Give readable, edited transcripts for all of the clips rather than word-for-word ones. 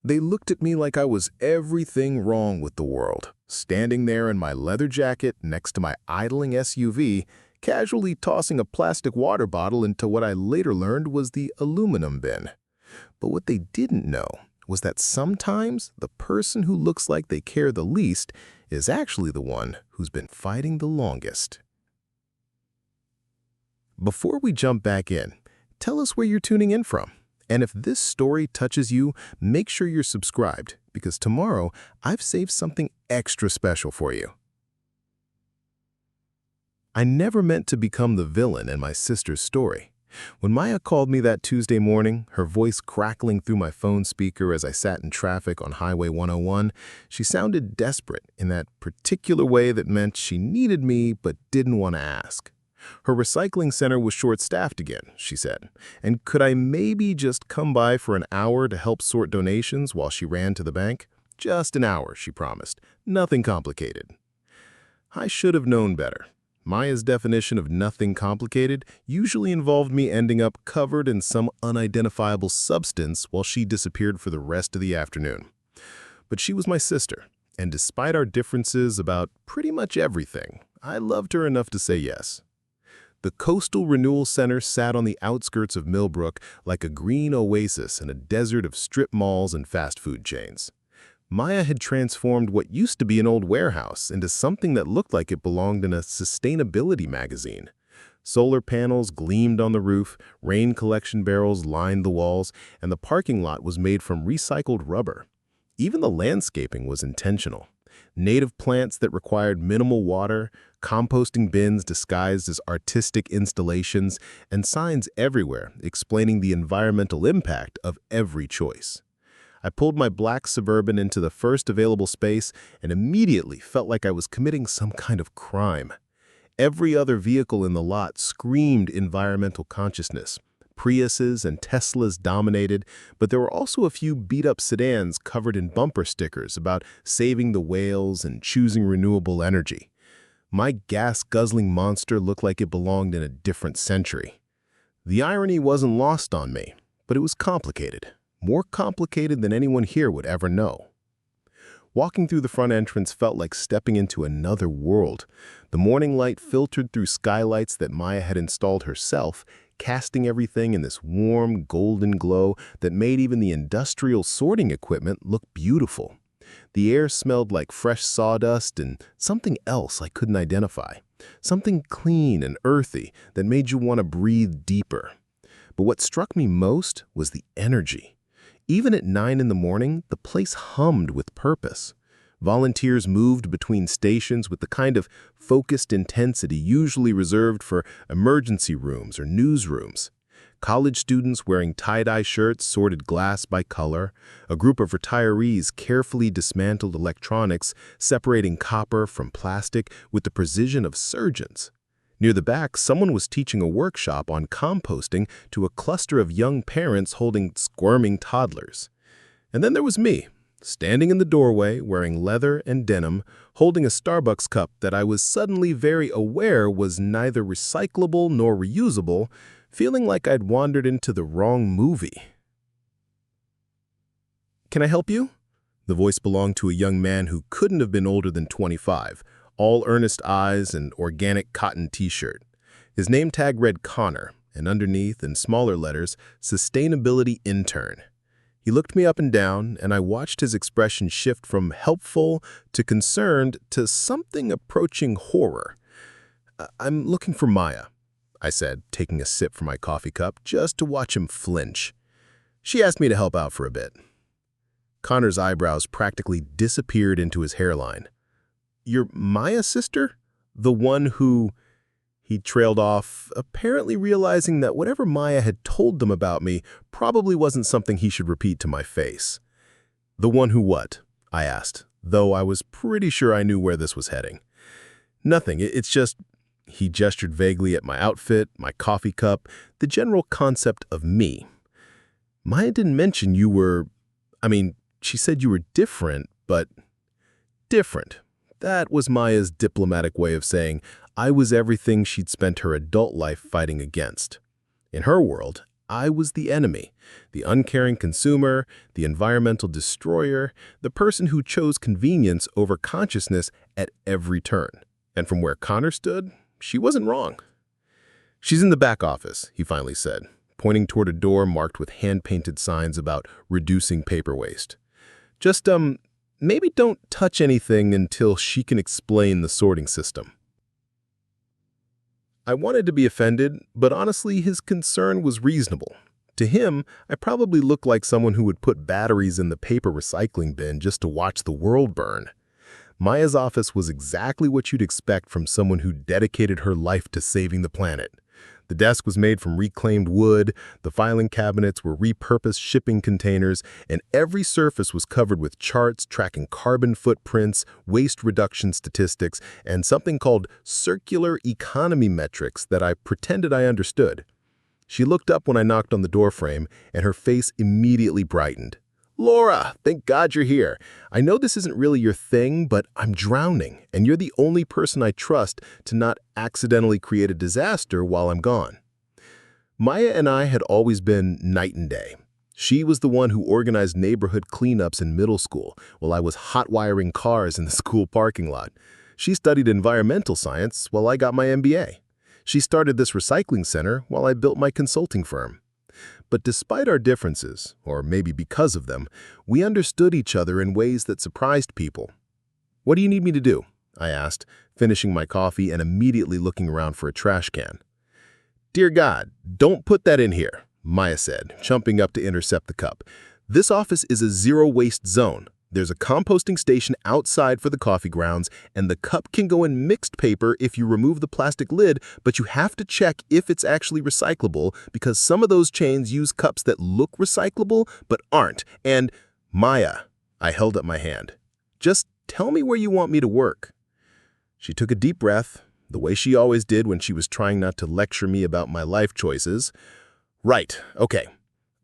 They looked at me like I was everything wrong with the world, standing there in my leather jacket next to my idling SUV, casually tossing a plastic water bottle into what I later learned was the aluminum bin. But what they didn't know was that sometimes the person who looks like they care the least is actually the one who's been fighting the longest. Before we jump back in, tell us where you're tuning in from. And if this story touches you, make sure you're subscribed, because tomorrow I've saved something extra special for you. I never meant to become the villain in my sister's story. When Maya called me that Tuesday morning, her voice crackling through my phone speaker as I sat in traffic on Highway 101, she sounded desperate in that particular way that meant she needed me but didn't want to ask. Her recycling center was short-staffed again, she said, and could I maybe just come by for an hour to help sort donations while she ran to the bank? Just an hour, she promised. Nothing complicated. I should have known better. Maya's definition of nothing complicated usually involved me ending up covered in some unidentifiable substance while she disappeared for the rest of the afternoon. But she was my sister, and despite our differences about pretty much everything, I loved her enough to say yes. The Coastal Renewal Center sat on the outskirts of Millbrook like a green oasis in a desert of strip malls and fast food chains. Maya had transformed what used to be an old warehouse into something that looked like it belonged in a sustainability magazine. Solar panels gleamed on the roof, rain collection barrels lined the walls, and the parking lot was made from recycled rubber. Even the landscaping was intentional. Native plants that required minimal water, composting bins disguised as artistic installations, and signs everywhere explaining the environmental impact of every choice. I pulled my black Suburban into the first available space and immediately felt like I was committing some kind of crime. Every other vehicle in the lot screamed environmental consciousness. Priuses and Teslas dominated, but there were also a few beat-up sedans covered in bumper stickers about saving the whales and choosing renewable energy. My gas-guzzling monster looked like it belonged in a different century. The irony wasn't lost on me, but it was complicated. More complicated than anyone here would ever know. Walking through the front entrance felt like stepping into another world. The morning light filtered through skylights that Maya had installed herself, casting everything in this warm, golden glow that made even the industrial sorting equipment look beautiful. The air smelled like fresh sawdust and something else I couldn't identify. Something clean and earthy that made you want to breathe deeper. But what struck me most was the energy. Even at 9 in the morning, the place hummed with purpose. Volunteers moved between stations with the kind of focused intensity usually reserved for emergency rooms or newsrooms. College students wearing tie-dye shirts sorted glass by color. A group of retirees carefully dismantled electronics, separating copper from plastic with the precision of surgeons. Near the back, someone was teaching a workshop on composting to a cluster of young parents holding squirming toddlers. And then there was me, standing in the doorway, wearing leather and denim, holding a Starbucks cup that I was suddenly very aware was neither recyclable nor reusable, feeling like I'd wandered into the wrong movie. "Can I help you?" The voice belonged to a young man who couldn't have been older than 25, all earnest eyes and organic cotton t-shirt. His name tag read Connor, and underneath, in smaller letters, Sustainability Intern. He looked me up and down, and I watched his expression shift from helpful to concerned to something approaching horror. "I'm looking for Maya," I said, taking a sip from my coffee cup just to watch him flinch. "She asked me to help out for a bit." Connor's eyebrows practically disappeared into his hairline. "You're Maya's sister? The one who—" He trailed off, apparently realizing that whatever Maya had told them about me probably wasn't something he should repeat to my face. "The one who what?" I asked, though I was pretty sure I knew where this was heading. "Nothing, it's just—" He gestured vaguely at my outfit, my coffee cup, the general concept of me. "Maya didn't mention you were— she said you were different, but—" Different. That was Maya's diplomatic way of saying I was everything she'd spent her adult life fighting against. In her world, I was the enemy, the uncaring consumer, the environmental destroyer, the person who chose convenience over consciousness at every turn. And from where Connor stood, she wasn't wrong. "She's in the back office," he finally said, pointing toward a door marked with hand-painted signs about reducing paper waste. "Just, maybe don't touch anything until she can explain the sorting system." I wanted to be offended, but honestly, his concern was reasonable. To him, I probably looked like someone who would put batteries in the paper recycling bin just to watch the world burn. Maya's office was exactly what you'd expect from someone who dedicated her life to saving the planet. The desk was made from reclaimed wood, the filing cabinets were repurposed shipping containers, and every surface was covered with charts tracking carbon footprints, waste reduction statistics, and something called circular economy metrics that I pretended I understood. She looked up when I knocked on the doorframe, and her face immediately brightened. "Laura, thank God you're here. I know this isn't really your thing, but I'm drowning, and you're the only person I trust to not accidentally create a disaster while I'm gone." Maya and I had always been night and day. She was the one who organized neighborhood cleanups in middle school, while I was hot-wiring cars in the school parking lot. She studied environmental science while I got my MBA. She started this recycling center while I built my consulting firm. But despite our differences, or maybe because of them, we understood each other in ways that surprised people. "What do you need me to do?" I asked, finishing my coffee and immediately looking around for a trash can. "Dear God, don't put that in here," Maya said, jumping up to intercept the cup. "This office is a zero-waste zone. There's a composting station outside for the coffee grounds, and the cup can go in mixed paper if you remove the plastic lid, but you have to check if it's actually recyclable because some of those chains use cups that look recyclable but aren't. And, Maya," I held up my hand, "just tell me where you want me to work." She took a deep breath, the way she always did when she was trying not to lecture me about my life choices. "Right, okay.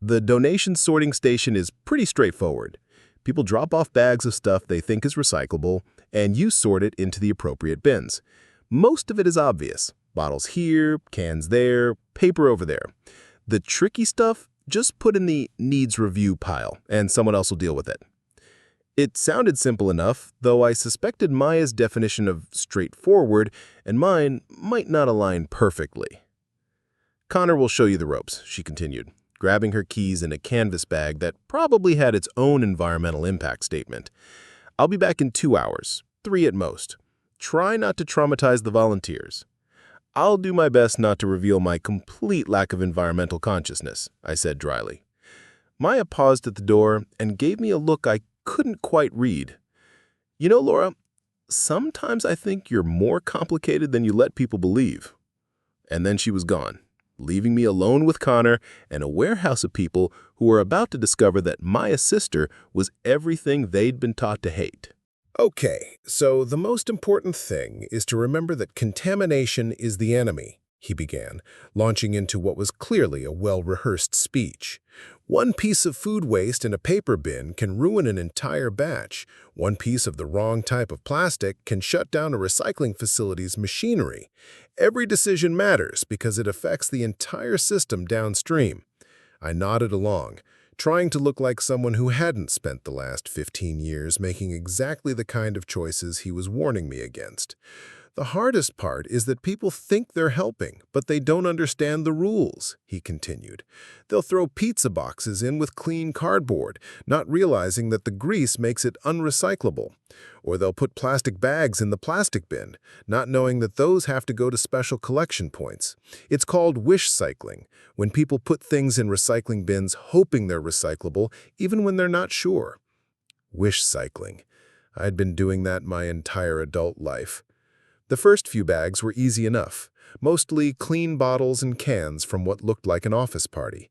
The donation sorting station is pretty straightforward. People drop off bags of stuff they think is recyclable, and you sort it into the appropriate bins. Most of it is obvious. Bottles here, cans there, paper over there. The tricky stuff, just put in the needs review pile, and someone else will deal with it." It sounded simple enough, though I suspected Maya's definition of straightforward and mine might not align perfectly. "Connor will show you the ropes," she continued, grabbing her keys in a canvas bag that probably had its own environmental impact statement. "I'll be back in 2 hours, 3 at most. Try not to traumatize the volunteers." "I'll do my best not to reveal my complete lack of environmental consciousness," I said dryly. Maya paused at the door and gave me a look I couldn't quite read. "You know, Laura, sometimes I think you're more complicated than you let people believe." And then she was gone, leaving me alone with Connor and a warehouse of people who were about to discover that Maya's sister was everything they'd been taught to hate. "Okay, so the most important thing is to remember that contamination is the enemy," he began, launching into what was clearly a well-rehearsed speech. "One piece of food waste in a paper bin can ruin an entire batch. One piece of the wrong type of plastic can shut down a recycling facility's machinery. Every decision matters because it affects the entire system downstream." I nodded along, trying to look like someone who hadn't spent the last 15 years making exactly the kind of choices he was warning me against. "The hardest part is that people think they're helping, but they don't understand the rules," he continued. "They'll throw pizza boxes in with clean cardboard, not realizing that the grease makes it unrecyclable. Or they'll put plastic bags in the plastic bin, not knowing that those have to go to special collection points. It's called wish cycling, when people put things in recycling bins hoping they're recyclable, even when they're not sure." Wish cycling. I'd been doing that my entire adult life. The first few bags were easy enough, mostly clean bottles and cans from what looked like an office party.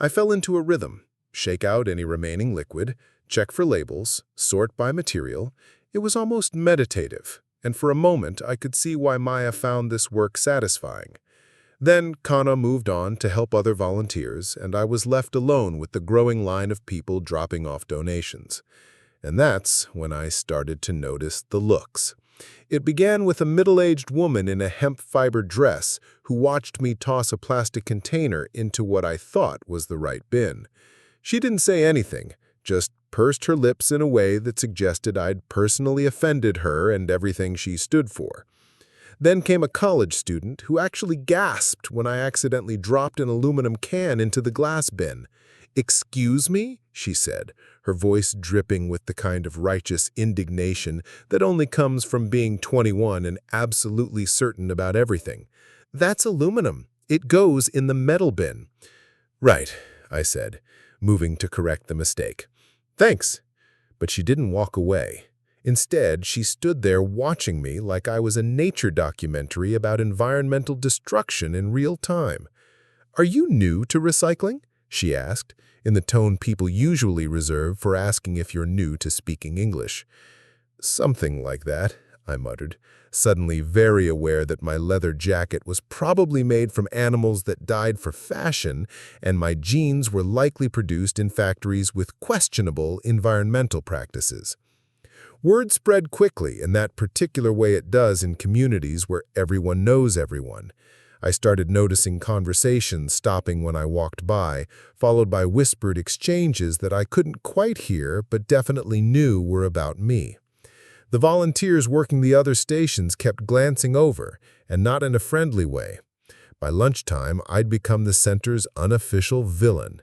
I fell into a rhythm: shake out any remaining liquid, check for labels, sort by material. It was almost meditative, and for a moment I could see why Maya found this work satisfying. Then Kana moved on to help other volunteers, and I was left alone with the growing line of people dropping off donations. And that's when I started to notice the looks. It began with a middle-aged woman in a hemp fiber dress who watched me toss a plastic container into what I thought was the right bin. She didn't say anything, just pursed her lips in a way that suggested I'd personally offended her and everything she stood for. Then came a college student who actually gasped when I accidentally dropped an aluminum can into the glass bin. "Excuse me?" she said, her voice dripping with the kind of righteous indignation that only comes from being 21 and absolutely certain about everything. "That's aluminum. It goes in the metal bin." "Right," I said, moving to correct the mistake. "Thanks." But she didn't walk away. Instead, she stood there watching me like I was a nature documentary about environmental destruction in real time. "Are you new to recycling?" she asked, in the tone people usually reserve for asking if you're new to speaking English. "Something like that," I muttered, suddenly very aware that my leather jacket was probably made from animals that died for fashion, and my jeans were likely produced in factories with questionable environmental practices. Word spread quickly in that particular way it does in communities where everyone knows everyone. I started noticing conversations stopping when I walked by, followed by whispered exchanges that I couldn't quite hear but definitely knew were about me. The volunteers working the other stations kept glancing over, and not in a friendly way. By lunchtime, I'd become the center's unofficial villain.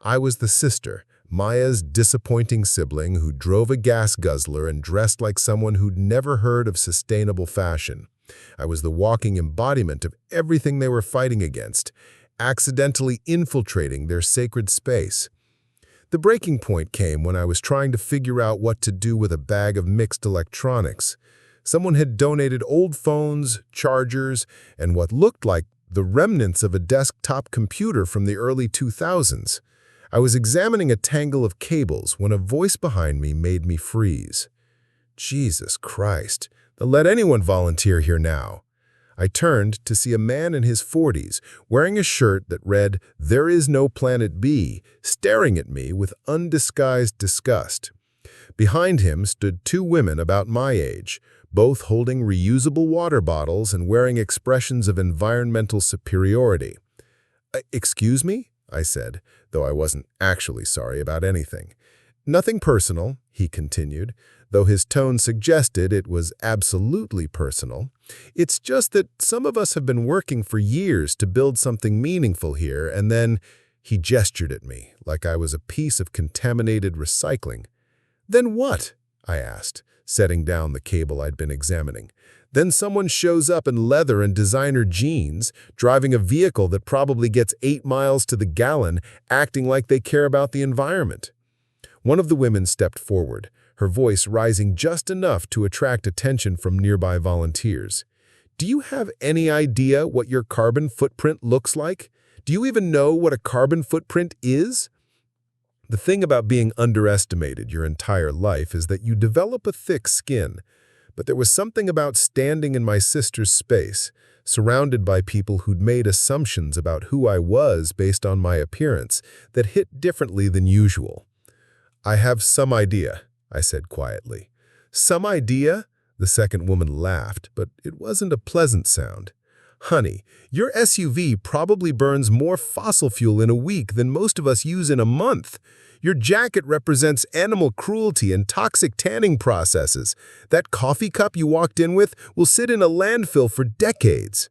I was the sister, Maya's disappointing sibling who drove a gas guzzler and dressed like someone who'd never heard of sustainable fashion. I was the walking embodiment of everything they were fighting against, accidentally infiltrating their sacred space. The breaking point came when I was trying to figure out what to do with a bag of mixed electronics. Someone had donated old phones, chargers, and what looked like the remnants of a desktop computer from the early 2000s. I was examining a tangle of cables when a voice behind me made me freeze. Jesus Christ, let anyone volunteer here now. I turned to see a man in his 40s, wearing a shirt that read, "There is no planet B," staring at me with undisguised disgust. Behind him stood two women about my age, both holding reusable water bottles and wearing expressions of environmental superiority. "Excuse me?" I said, though I wasn't actually sorry about anything. "Nothing personal," he continued, though his tone suggested it was absolutely personal. "It's just that some of us have been working for years to build something meaningful here, and then—" He gestured at me, like I was a piece of contaminated recycling. "Then what?" I asked, setting down the cable I'd been examining. "Then someone shows up in leather and designer jeans, driving a vehicle that probably gets 8 miles to the gallon, acting like they care about the environment." One of the women stepped forward, her voice rising just enough to attract attention from nearby volunteers. "Do you have any idea what your carbon footprint looks like? Do you even know what a carbon footprint is?" The thing about being underestimated your entire life is that you develop a thick skin. But there was something about standing in my sister's space, surrounded by people who'd made assumptions about who I was based on my appearance, that hit differently than usual. "I have some idea," I said quietly. "Some idea?" The second woman laughed, but it wasn't a pleasant sound. "Honey, your SUV probably burns more fossil fuel in a week than most of us use in a month. Your jacket represents animal cruelty and toxic tanning processes. That coffee cup you walked in with will sit in a landfill for decades."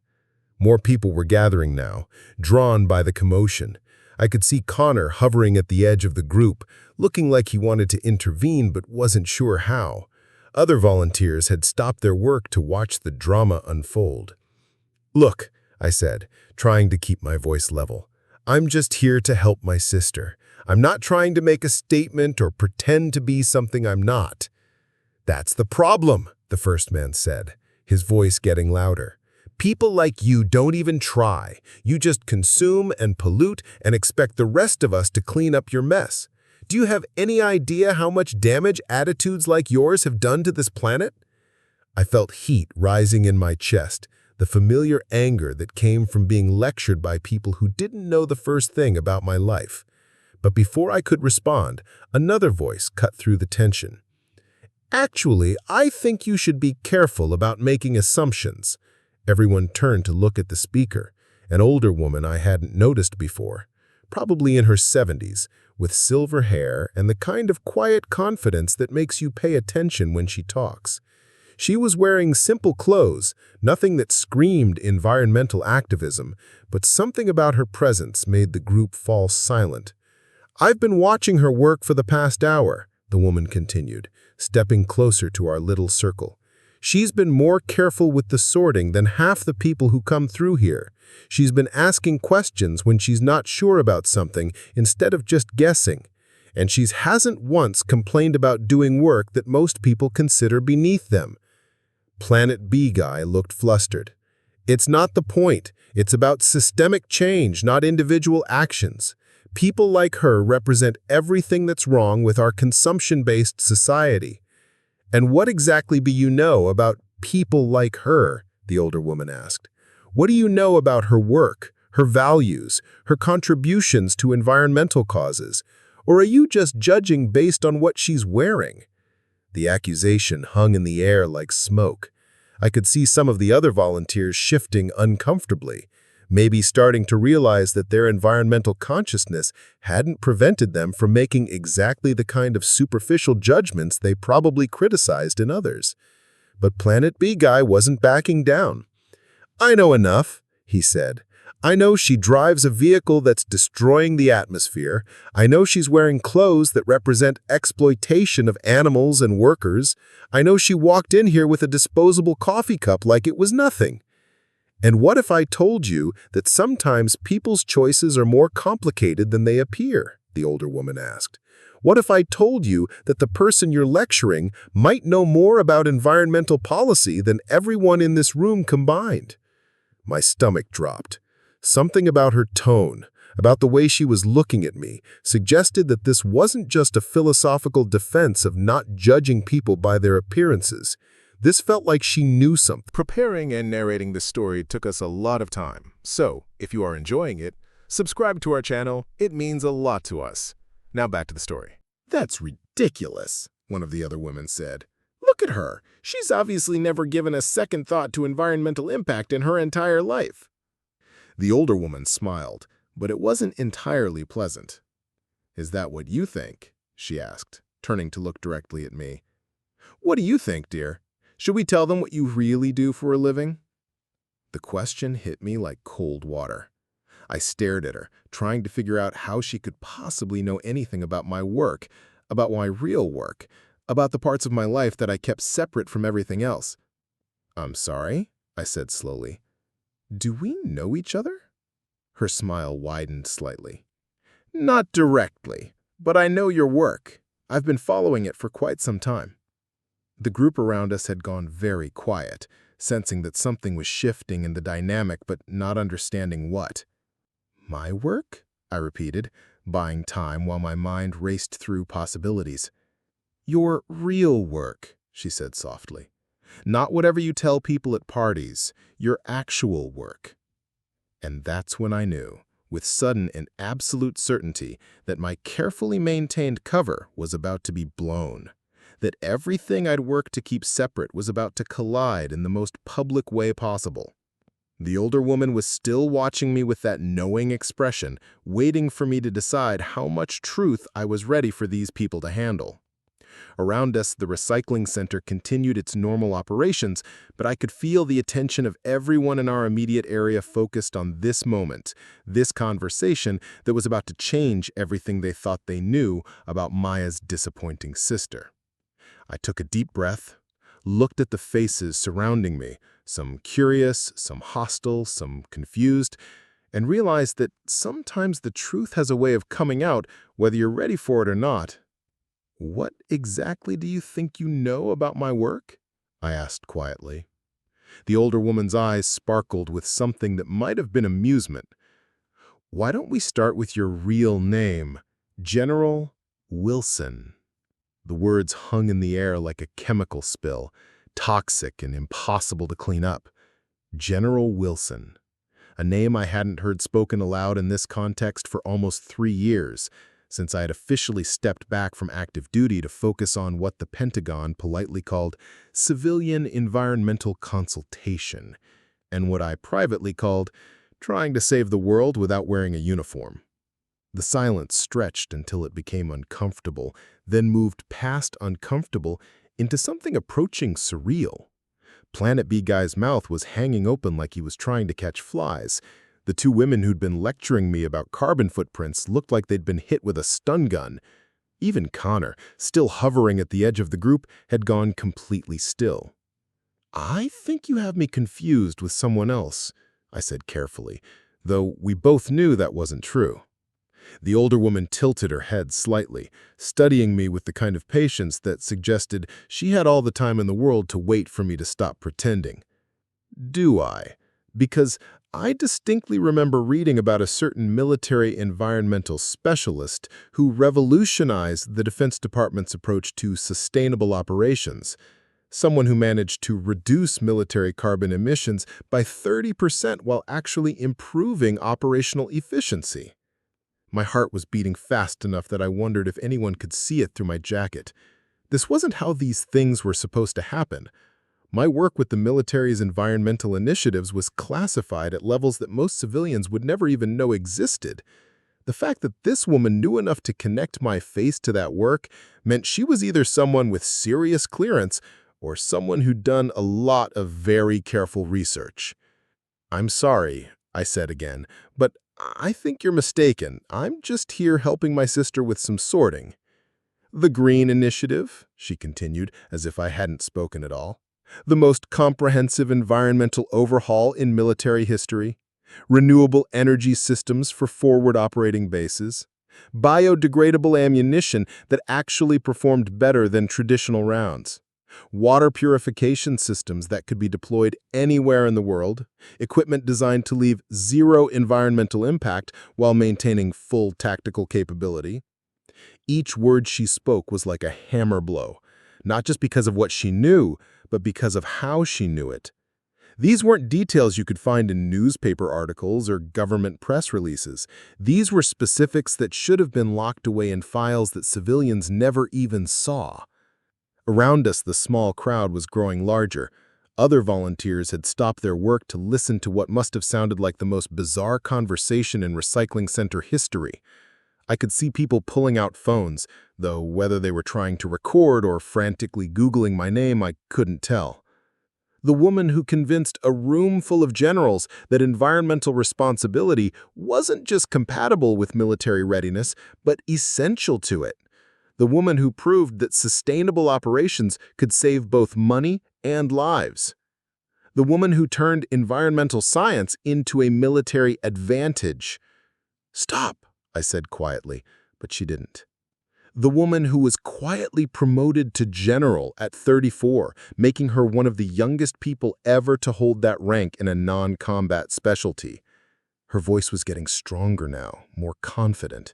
More people were gathering now, drawn by the commotion. I could see Connor hovering at the edge of the group, looking like he wanted to intervene but wasn't sure how. Other volunteers had stopped their work to watch the drama unfold. "Look," I said, trying to keep my voice level. "I'm just here to help my sister. I'm not trying to make a statement or pretend to be something I'm not." "That's the problem," the first man said, his voice getting louder. "People like you don't even try. You just consume and pollute and expect the rest of us to clean up your mess. Do you have any idea how much damage attitudes like yours have done to this planet?" I felt heat rising in my chest, the familiar anger that came from being lectured by people who didn't know the first thing about my life. But before I could respond, another voice cut through the tension. Actually, I think you should be careful about making assumptions. Everyone turned to look at the speaker, an older woman I hadn't noticed before, probably in her 70s, with silver hair and the kind of quiet confidence that makes you pay attention when she talks. She was wearing simple clothes, nothing that screamed environmental activism, but something about her presence made the group fall silent. "I've been watching her work for the past hour," the woman continued, stepping closer to our little circle. "She's been more careful with the sorting than half the people who come through here. She's been asking questions when she's not sure about something instead of just guessing. And she hasn't once complained about doing work that most people consider beneath them." Planet B guy looked flustered. "It's not the point. It's about systemic change, not individual actions. People like her represent everything that's wrong with our consumption-based society." "And what exactly do you know about people like her?" the older woman asked. "What do you know about her work, her values, her contributions to environmental causes? Or are you just judging based on what she's wearing?" The accusation hung in the air like smoke. I could see some of the other volunteers shifting uncomfortably, maybe starting to realize that their environmental consciousness hadn't prevented them from making exactly the kind of superficial judgments they probably criticized in others. But Planet B guy wasn't backing down. "I know enough," he said. "I know she drives a vehicle that's destroying the atmosphere. I know she's wearing clothes that represent exploitation of animals and workers. I know she walked in here with a disposable coffee cup like it was nothing. And what if I told you that sometimes people's choices are more complicated than they appear?" the older woman asked. "What if I told you that the person you're lecturing might know more about environmental policy than everyone in this room combined?" My stomach dropped. Something about her tone, about the way she was looking at me, suggested that this wasn't just a philosophical defense of not judging people by their appearances. This felt like she knew something. Preparing and narrating this story took us a lot of time, so if you are enjoying it, subscribe to our channel. It means a lot to us. Now back to the story. "That's ridiculous," one of the other women said. "Look at her. She's obviously never given a second thought to environmental impact in her entire life." The older woman smiled, but it wasn't entirely pleasant. "Is that what you think?" she asked, turning to look directly at me. "What do you think, dear? Should we tell them what you really do for a living?" The question hit me like cold water. I stared at her, trying to figure out how she could possibly know anything about my work, about my real work, about the parts of my life that I kept separate from everything else. "I'm sorry," I said slowly. "Do we know each other?" Her smile widened slightly. "Not directly, but I know your work. I've been following it for quite some time." The group around us had gone very quiet, sensing that something was shifting in the dynamic but not understanding what. "My work?" I repeated, buying time while my mind raced through possibilities. "Your real work," she said softly. "Not whatever you tell people at parties, your actual work." And that's when I knew, with sudden and absolute certainty, that my carefully maintained cover was about to be blown, that everything I'd worked to keep separate was about to collide in the most public way possible. The older woman was still watching me with that knowing expression, waiting for me to decide how much truth I was ready for these people to handle. Around us, the recycling center continued its normal operations, but I could feel the attention of everyone in our immediate area focused on this moment, this conversation that was about to change everything they thought they knew about Maya's disappointing sister. I took a deep breath, looked at the faces surrounding me, some curious, some hostile, some confused, and realized that sometimes the truth has a way of coming out whether you're ready for it or not. "What exactly do you think you know about my work?" I asked quietly. The older woman's eyes sparkled with something that might have been amusement. "Why don't we start with your real name, General Wilson?" The words hung in the air like a chemical spill, toxic and impossible to clean up. General Wilson. A name I hadn't heard spoken aloud in this context for almost 3 years. since I had officially stepped back from active duty to focus on what the Pentagon politely called civilian environmental consultation, and what I privately called trying to save the world without wearing a uniform. The silence stretched until it became uncomfortable, then moved past uncomfortable into something approaching surreal. Planet B guy's mouth was hanging open like he was trying to catch flies. The two women who'd been lecturing me about carbon footprints looked like they'd been hit with a stun gun. Even Connor, still hovering at the edge of the group, had gone completely still. "I think you have me confused with someone else," I said carefully, though we both knew that wasn't true. The older woman tilted her head slightly, studying me with the kind of patience that suggested she had all the time in the world to wait for me to stop pretending. "Do I? Because I distinctly remember reading about a certain military environmental specialist who revolutionized the Defense Department's approach to sustainable operations. Someone who managed to reduce military carbon emissions by 30% while actually improving operational efficiency." My heart was beating fast enough that I wondered if anyone could see it through my jacket. This wasn't how these things were supposed to happen. My work with the military's environmental initiatives was classified at levels that most civilians would never even know existed. The fact that this woman knew enough to connect my face to that work meant she was either someone with serious clearance or someone who'd done a lot of very careful research. "I'm sorry," I said again, "but I think you're mistaken. I'm just here helping my sister with some sorting." "The Green Initiative," she continued, as if I hadn't spoken at all. "The most comprehensive environmental overhaul in military history. Renewable energy systems for forward operating bases. Biodegradable ammunition that actually performed better than traditional rounds. Water purification systems that could be deployed anywhere in the world, equipment designed to leave zero environmental impact while maintaining full tactical capability." Each word she spoke was like a hammer blow, not just because of what she knew, but because of how she knew it. These weren't details you could find in newspaper articles or government press releases. These were specifics that should have been locked away in files that civilians never even saw. Around us, the small crowd was growing larger. Other volunteers had stopped their work to listen to what must have sounded like the most bizarre conversation in recycling center history. I could see people pulling out phones, though whether they were trying to record or frantically Googling my name, I couldn't tell. The woman who convinced a room full of generals that environmental responsibility wasn't just compatible with military readiness, but essential to it. The woman who proved that sustainable operations could save both money and lives. The woman who turned environmental science into a military advantage. "Stop," I said quietly, but she didn't. The woman who was quietly promoted to general at 34, making her one of the youngest people ever to hold that rank in a non-combat specialty. Her voice was getting stronger now, more confident.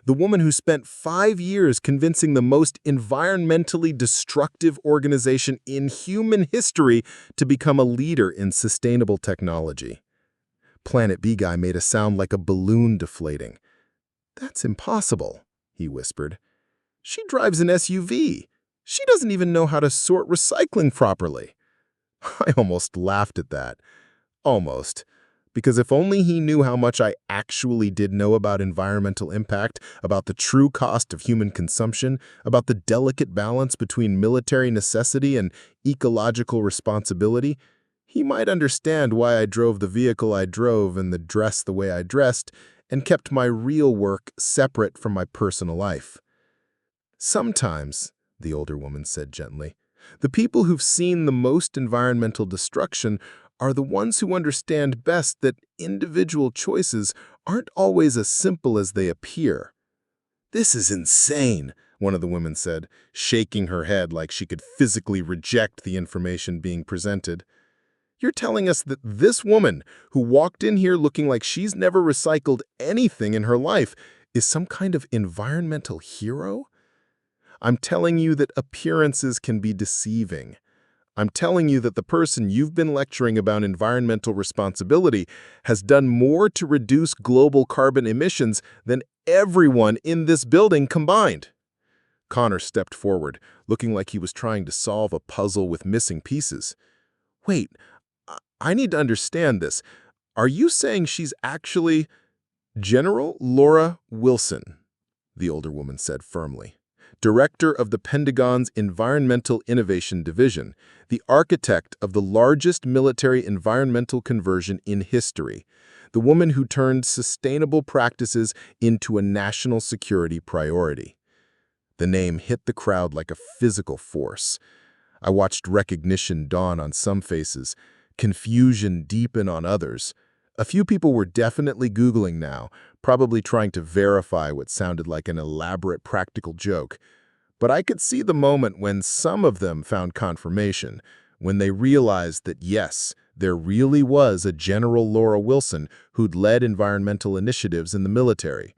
The woman who spent 5 years convincing the most environmentally destructive organization in human history to become a leader in sustainable technology. Planet B guy made a sound like a balloon deflating. "That's impossible," he whispered. "She drives an SUV. She doesn't even know how to sort recycling properly." I almost laughed at that. Almost. Because if only he knew how much I actually did know about environmental impact, about the true cost of human consumption, about the delicate balance between military necessity and ecological responsibility, he might understand why I drove the vehicle I drove and dressed the way I dressed, and kept my real work separate from my personal life. "Sometimes," the older woman said gently, "the people who've seen the most environmental destruction are the ones who understand best that individual choices aren't always as simple as they appear." "This is insane," one of the women said, shaking her head like she could physically reject the information being presented. "You're telling us that this woman, who walked in here looking like she's never recycled anything in her life, is some kind of environmental hero? I'm telling you that appearances can be deceiving. I'm telling you that the person you've been lecturing about environmental responsibility has done more to reduce global carbon emissions than everyone in this building combined. Connor stepped forward, looking like he was trying to solve a puzzle with missing pieces. Wait, I need to understand this. Are you saying she's actually General Laura Wilson? The older woman said firmly. Director of the Pentagon's Environmental Innovation Division, the architect of the largest military environmental conversion in history, the woman who turned sustainable practices into a national security priority. The name hit the crowd like a physical force. I watched recognition dawn on some faces, confusion deepen on others. A few people were definitely Googling now, probably trying to verify what sounded like an elaborate practical joke. But I could see the moment when some of them found confirmation, when they realized that yes, there really was a General Laura Wilson who'd led environmental initiatives in the military.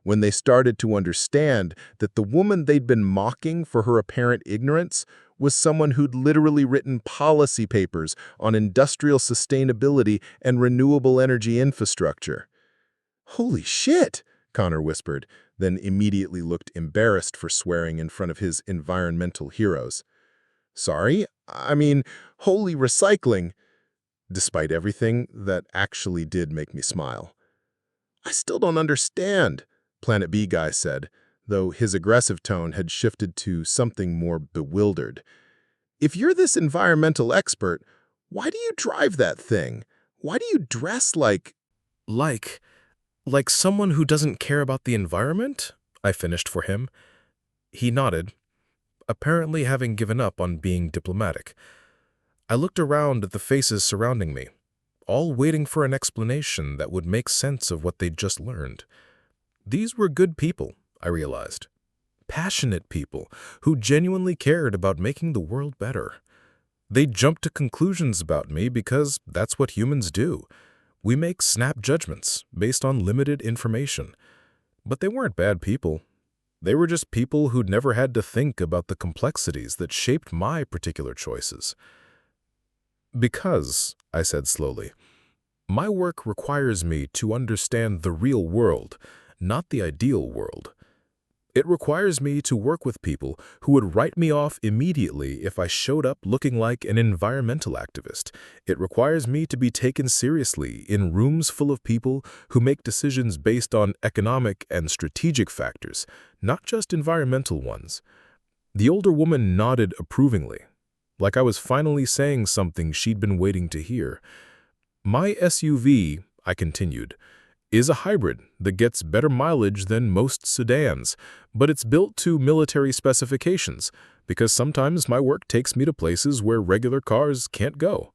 When they started to understand that the woman they'd been mocking for her apparent ignorance was someone who'd literally written policy papers on industrial sustainability and renewable energy infrastructure. "Holy shit," Connor whispered, then immediately looked embarrassed for swearing in front of his environmental heroes. "Sorry, I mean, holy recycling." Despite everything, that actually did make me smile. "I still don't understand," Planet B guy said, though his aggressive tone had shifted to something more bewildered. "If you're this environmental expert, why do you drive that thing? Why do you dress like—" Like someone who doesn't care about the environment? I finished for him. He nodded, apparently having given up on being diplomatic. I looked around at the faces surrounding me, all waiting for an explanation that would make sense of what they'd just learned. These were good people, I realized. Passionate people who genuinely cared about making the world better. They jumped to conclusions about me because that's what humans do. We make snap judgments based on limited information. But they weren't bad people. They were just people who'd never had to think about the complexities that shaped my particular choices. Because, I said slowly, my work requires me to understand the real world, not the ideal world. It requires me to work with people who would write me off immediately if I showed up looking like an environmental activist. It requires me to be taken seriously in rooms full of people who make decisions based on economic and strategic factors, not just environmental ones. The older woman nodded approvingly, like I was finally saying something she'd been waiting to hear. My SUV, I continued, is a hybrid that gets better mileage than most sedans, but it's built to military specifications because sometimes my work takes me to places where regular cars can't go.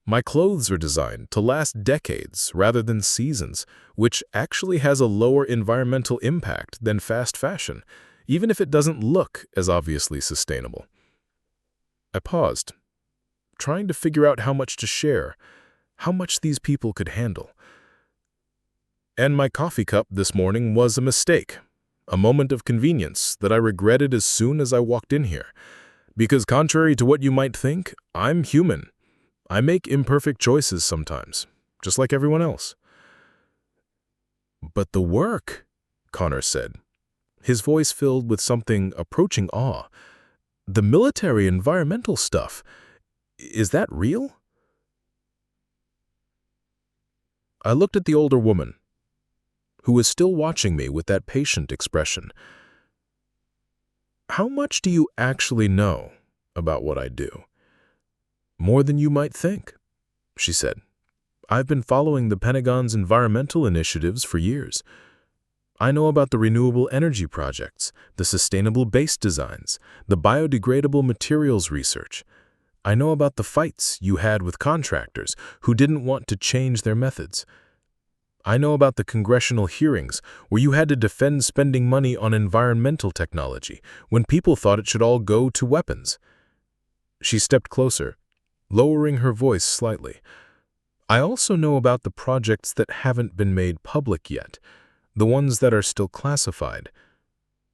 My clothes are designed to last decades rather than seasons, which actually has a lower environmental impact than fast fashion, even if it doesn't look as obviously sustainable. I paused, trying to figure out how much to share, how much these people could handle. And my coffee cup this morning was a mistake, a moment of convenience that I regretted as soon as I walked in here. Because contrary to what you might think, I'm human. I make imperfect choices sometimes, just like everyone else. "But the work," Connor said, his voice filled with something approaching awe. "The military environmental stuff, is that real?" I looked at the older woman, who was still watching me with that patient expression. "How much do you actually know about what I do?" "More than you might think," she said. "I've been following the Pentagon's environmental initiatives for years. I know about the renewable energy projects, the sustainable base designs, the biodegradable materials research. I know about the fights you had with contractors who didn't want to change their methods. I know about the congressional hearings where you had to defend spending money on environmental technology when people thought it should all go to weapons." She stepped closer, lowering her voice slightly. "I also know about the projects that haven't been made public yet, the ones that are still classified,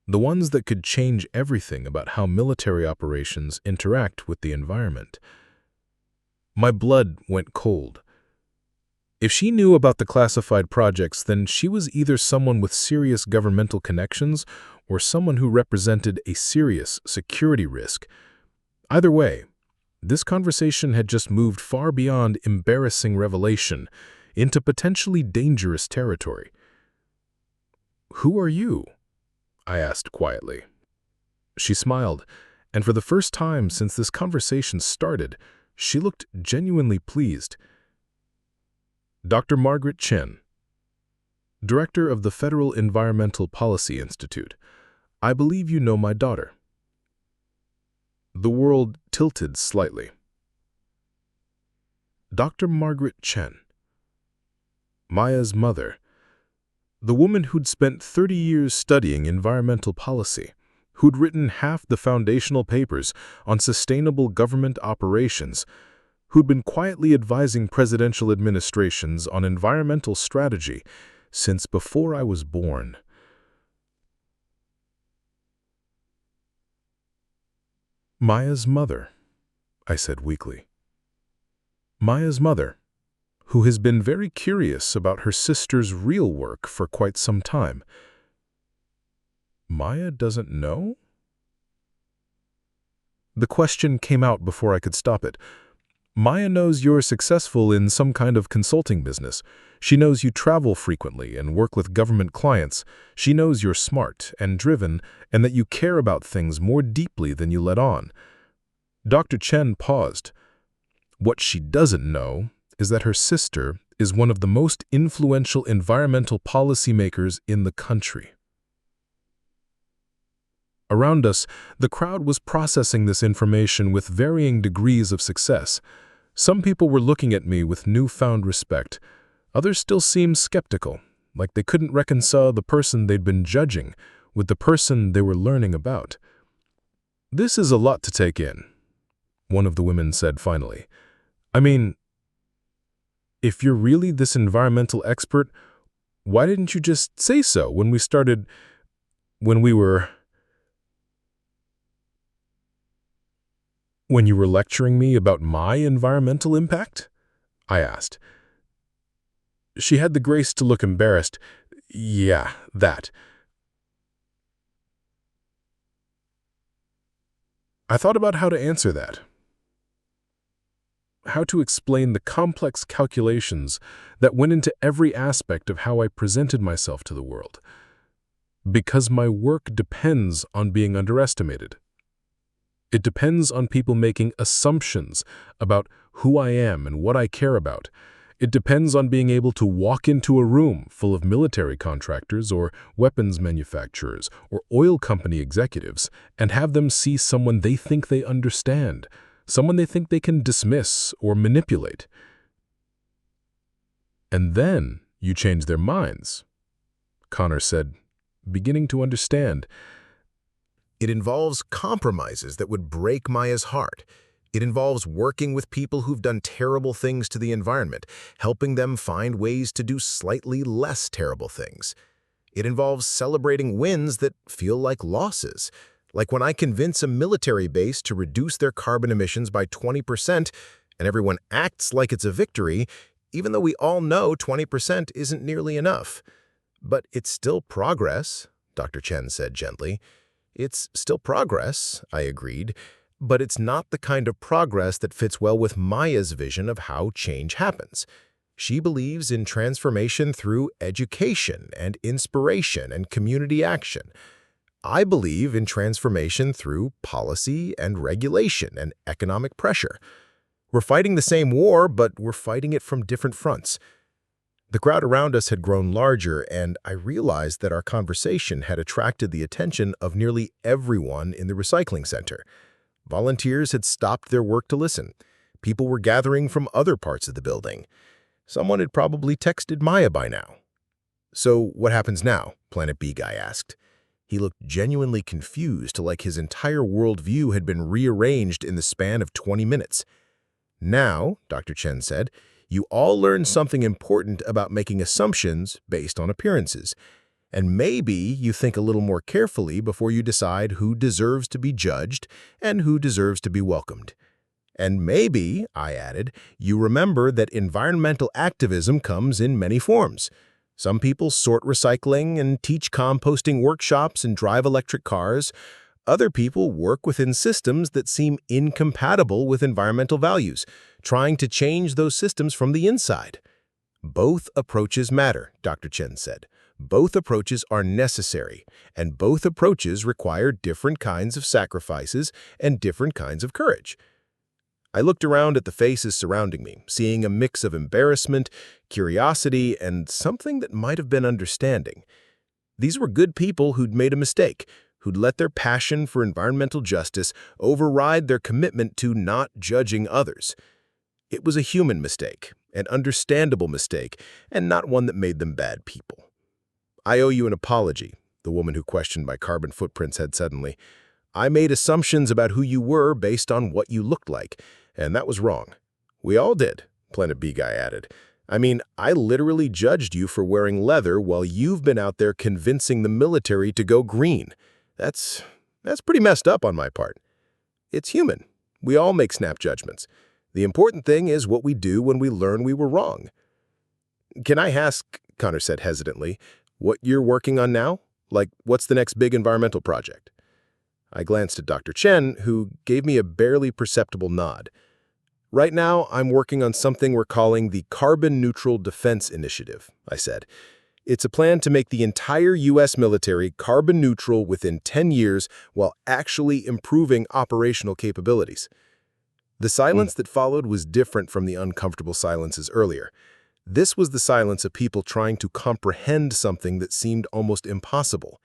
the ones that could change everything about how military operations interact with the environment." My blood went cold. If she knew about the classified projects, then she was either someone with serious governmental connections or someone who represented a serious security risk. Either way, this conversation had just moved far beyond embarrassing revelation into potentially dangerous territory. "Who are you?" I asked quietly. She smiled, and for the first time since this conversation started, she looked genuinely pleased. "Dr. Margaret Chen, Director of the Federal Environmental Policy Institute. I believe you know my daughter." The world tilted slightly. Dr. Margaret Chen. Maya's mother. The woman who'd spent 30 years studying environmental policy, who'd written half the foundational papers on sustainable government operations, who'd been quietly advising presidential administrations on environmental strategy since before I was born. Maya's mother, I said weakly. Maya's mother, who has been very curious about her sister's real work for quite some time. Maya doesn't know? The question came out before I could stop it. Maya knows you're successful in some kind of consulting business. She knows you travel frequently and work with government clients. She knows you're smart and driven and that you care about things more deeply than you let on. Dr. Chen paused. What she doesn't know is that her sister is one of the most influential environmental policymakers in the country. Around us, the crowd was processing this information with varying degrees of success. Some people were looking at me with newfound respect. Others still seemed skeptical, like they couldn't reconcile the person they'd been judging with the person they were learning about. "This is a lot to take in," one of the women said finally. "I mean, if you're really this environmental expert, why didn't you just say so when you were lecturing me about my environmental impact?" I asked. She had the grace to look embarrassed. "Yeah, that." I thought about how to answer that. How to explain the complex calculations that went into every aspect of how I presented myself to the world. Because my work depends on being underestimated. It depends on people making assumptions about who I am and what I care about. It depends on being able to walk into a room full of military contractors or weapons manufacturers or oil company executives and have them see someone they think they understand, someone they think they can dismiss or manipulate. And then you change their minds, Connor said, beginning to understand. It involves compromises that would break Maya's heart. It involves working with people who've done terrible things to the environment, helping them find ways to do slightly less terrible things. It involves celebrating wins that feel like losses, like when I convince a military base to reduce their carbon emissions by 20% and everyone acts like it's a victory, even though we all know 20% isn't nearly enough. But it's still progress, Dr. Chen said gently. It's still progress, I agreed, but it's not the kind of progress that fits well with Maya's vision of how change happens. She believes in transformation through education and inspiration and community action. I believe in transformation through policy and regulation and economic pressure. We're fighting the same war, but we're fighting it from different fronts. The crowd around us had grown larger, and I realized that our conversation had attracted the attention of nearly everyone in the recycling center. Volunteers had stopped their work to listen. People were gathering from other parts of the building. Someone had probably texted Maya by now. "So what happens now?" Planet B guy asked. He looked genuinely confused, like his entire worldview had been rearranged in the span of 20 minutes. "Now," Dr. Chen said, "you all learn something important about making assumptions based on appearances. And maybe you think a little more carefully before you decide who deserves to be judged and who deserves to be welcomed. And maybe, I added, you remember that environmental activism comes in many forms. Some people sort recycling and teach composting workshops and drive electric cars. Other people work within systems that seem incompatible with environmental values, trying to change those systems from the inside. Both approaches matter, Dr. Chen said. Both approaches are necessary, and both approaches require different kinds of sacrifices and different kinds of courage. I looked around at the faces surrounding me, seeing a mix of embarrassment, curiosity, and something that might have been understanding. These were good people who'd made a mistake, who'd let their passion for environmental justice override their commitment to not judging others. It was a human mistake, an understandable mistake, and not one that made them bad people. "I owe you an apology," the woman who questioned my carbon footprint said suddenly. "I made assumptions about who you were based on what you looked like, and that was wrong." "We all did," Planet B Guy added. "I mean, I literally judged you for wearing leather while you've been out there convincing the military to go green. That's pretty messed up on my part." "It's human. We all make snap judgments. The important thing is what we do when we learn we were wrong." "Can I ask," Connor said hesitantly, "what you're working on now? Like, what's the next big environmental project?" I glanced at Dr. Chen, who gave me a barely perceptible nod. "Right now, I'm working on something we're calling the Carbon Neutral Defense Initiative," I said. "It's a plan to make the entire U.S. military carbon neutral within 10 years while actually improving operational capabilities." The silence that followed was different from the uncomfortable silences earlier. This was the silence of people trying to comprehend something that seemed almost impossible.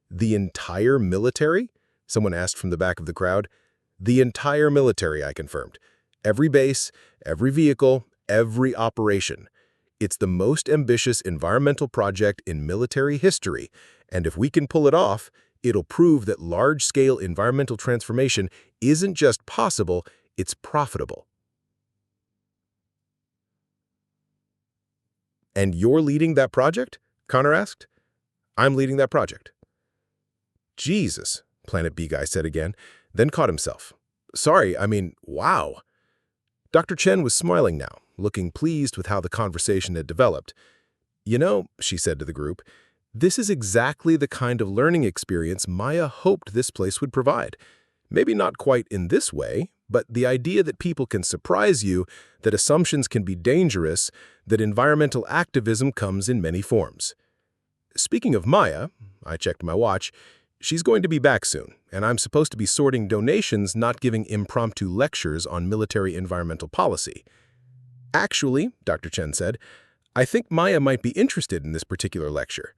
"The entire military?" someone asked from the back of the crowd. "The entire military," I confirmed. "Every base, every vehicle, every operation. It's the most ambitious environmental project in military history, and if we can pull it off, it'll prove that large-scale environmental transformation isn't just possible, it's profitable." "And you're leading that project?" Connor asked. "I'm leading that project." "Jesus," Planet B Guy said again, then caught himself. "Sorry, I mean, wow." Dr. Chen was smiling now, looking pleased with how the conversation had developed. "You know," she said to the group, "this is exactly the kind of learning experience Maya hoped this place would provide. Maybe not quite in this way, but the idea that people can surprise you, that assumptions can be dangerous, that environmental activism comes in many forms." Speaking of Maya, I checked my watch, she's going to be back soon, and I'm supposed to be sorting donations, not giving impromptu lectures on military environmental policy. "Actually," Dr. Chen said, "I think Maya might be interested in this particular lecture."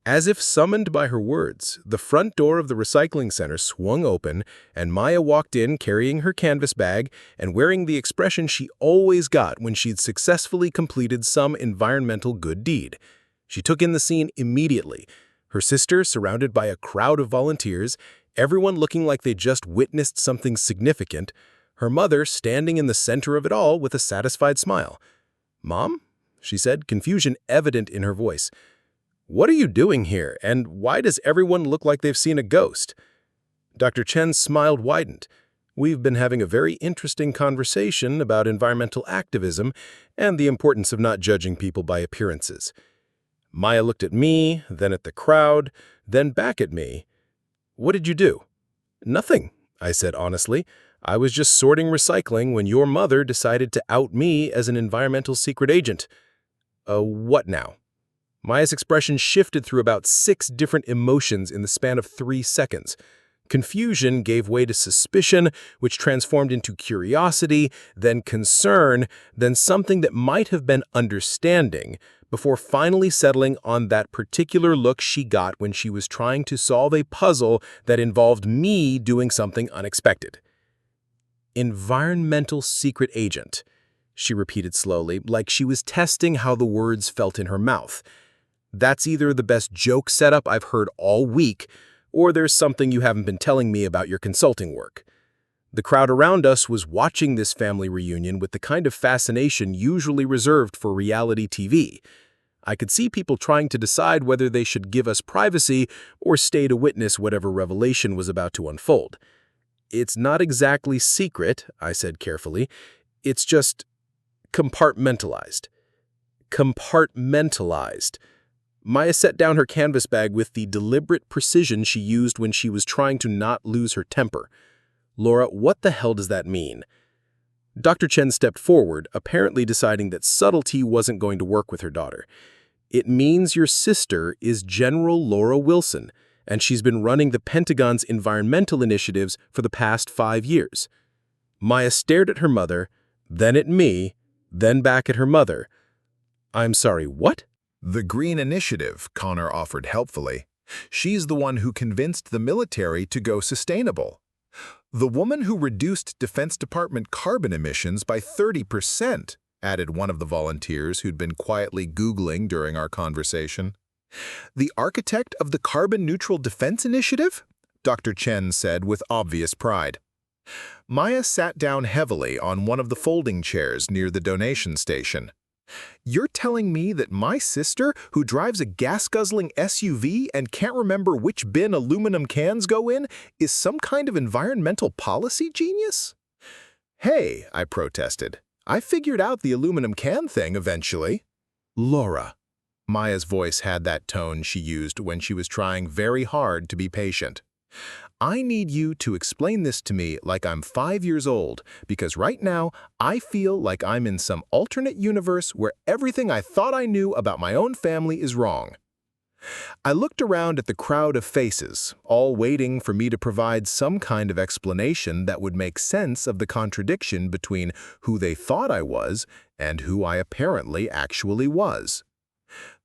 As if summoned by her words, the front door of the recycling center swung open, and Maya walked in carrying her canvas bag and wearing the expression she always got when she'd successfully completed some environmental good deed. She took in the scene immediately, her sister surrounded by a crowd of volunteers, everyone looking like they just witnessed something significant, her mother standing in the center of it all with a satisfied smile. "Mom?" she said, confusion evident in her voice. "What are you doing here, and why does everyone look like they've seen a ghost?" Dr. Chen's smile widened. "We've been having a very interesting conversation about environmental activism and the importance of not judging people by appearances." Maya looked at me, then at the crowd, then back at me. "What did you do?" "Nothing," I said honestly. "I was just sorting recycling when your mother decided to out me as an environmental secret agent." What now?" Maya's expression shifted through about 6 different emotions in the span of 3 seconds. Confusion gave way to suspicion, which transformed into curiosity, then concern, then something that might have been understanding, before finally settling on that particular look she got when she was trying to solve a puzzle that involved me doing something unexpected. "Environmental secret agent," she repeated slowly, like she was testing how the words felt in her mouth. "That's either the best joke setup I've heard all week, or there's something you haven't been telling me about your consulting work." The crowd around us was watching this family reunion with the kind of fascination usually reserved for reality TV. I could see people trying to decide whether they should give us privacy or stay to witness whatever revelation was about to unfold. It's not exactly secret, I said carefully. It's just compartmentalized. Compartmentalized. Maya set down her canvas bag with the deliberate precision she used when she was trying to not lose her temper. Laura, what the hell does that mean? Dr. Chen stepped forward, apparently deciding that subtlety wasn't going to work with her daughter. It means your sister is General Laura Wilson, and she's been running the Pentagon's environmental initiatives for the past 5 years. Maya stared at her mother, then at me, then back at her mother. I'm sorry, what? The Green Initiative, Connor offered helpfully. She's the one who convinced the military to go sustainable. The woman who reduced Defense Department carbon emissions by 30%, added one of the volunteers who'd been quietly Googling during our conversation. The architect of the Carbon Neutral Defense Initiative? Dr. Chen said with obvious pride. Maya sat down heavily on one of the folding chairs near the donation station. You're telling me that my sister, who drives a gas-guzzling SUV and can't remember which bin aluminum cans go in, is some kind of environmental policy genius? Hey, I protested. I figured out the aluminum can thing eventually. Laura. Maya's voice had that tone she used when she was trying very hard to be patient. I need you to explain this to me like I'm 5 years old, because right now I feel like I'm in some alternate universe where everything I thought I knew about my own family is wrong. I looked around at the crowd of faces, all waiting for me to provide some kind of explanation that would make sense of the contradiction between who they thought I was and who I apparently actually was.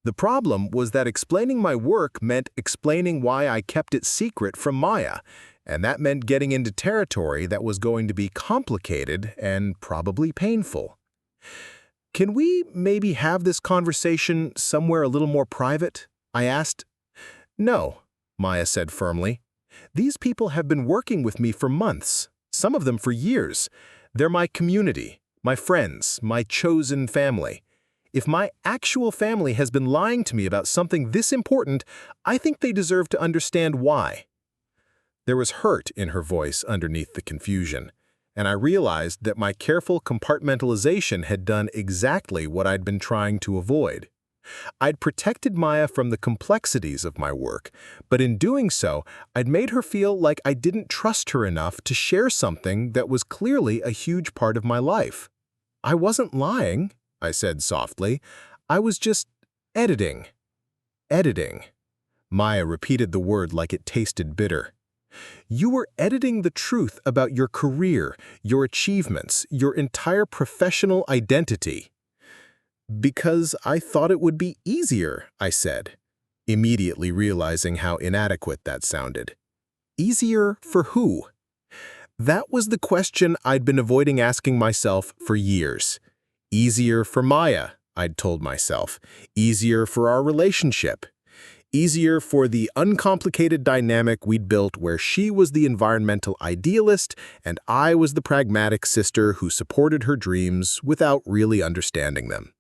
The problem was that explaining my work meant explaining why I kept it secret from Maya, and that meant getting into territory that was going to be complicated and probably painful. Can we maybe have this conversation somewhere a little more private? I asked. No, Maya said firmly. These people have been working with me for months, some of them for years. They're my community, my friends, my chosen family. If my actual family has been lying to me about something this important, I think they deserve to understand why. There was hurt in her voice underneath the confusion, and I realized that my careful compartmentalization had done exactly what I'd been trying to avoid. I'd protected Maya from the complexities of my work, but in doing so, I'd made her feel like I didn't trust her enough to share something that was clearly a huge part of my life. I wasn't lying, I said softly. I was just editing. Editing. Maya repeated the word like it tasted bitter. You were editing the truth about your career, your achievements, your entire professional identity. Because I thought it would be easier, I said, immediately realizing how inadequate that sounded. Easier for who? That was the question I'd been avoiding asking myself for years. Easier for Maya, I'd told myself. Easier for our relationship. Easier for the uncomplicated dynamic we'd built where she was the environmental idealist and I was the pragmatic sister who supported her dreams without really understanding them.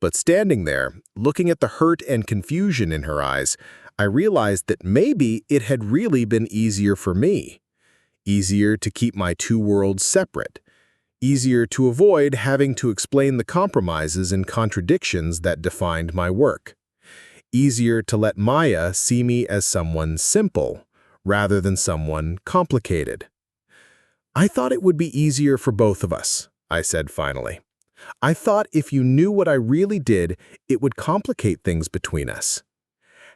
But standing there, looking at the hurt and confusion in her eyes, I realized that maybe it had really been easier for me. Easier to keep my two worlds separate. Easier to avoid having to explain the compromises and contradictions that defined my work. Easier to let Maya see me as someone simple, rather than someone complicated. I thought it would be easier for both of us, I said finally. I thought if you knew what I really did, it would complicate things between us.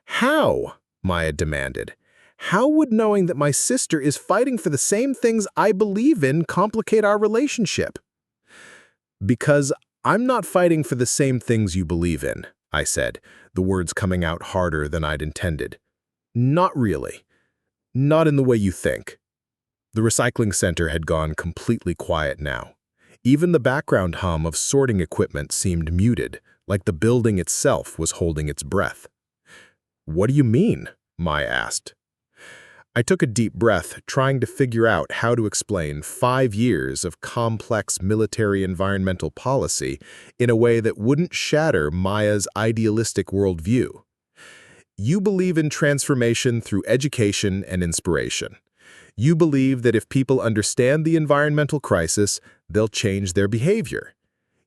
How? Maya demanded. How would knowing that my sister is fighting for the same things I believe in complicate our relationship? Because I'm not fighting for the same things you believe in, I said, the words coming out harder than I'd intended. Not really. Not in the way you think. The recycling center had gone completely quiet now. Even the background hum of sorting equipment seemed muted, like the building itself was holding its breath. What do you mean? Maya asked. I took a deep breath, trying to figure out how to explain 5 years of complex military environmental policy in a way that wouldn't shatter Maya's idealistic worldview. You believe in transformation through education and inspiration. You believe that if people understand the environmental crisis, they'll change their behavior.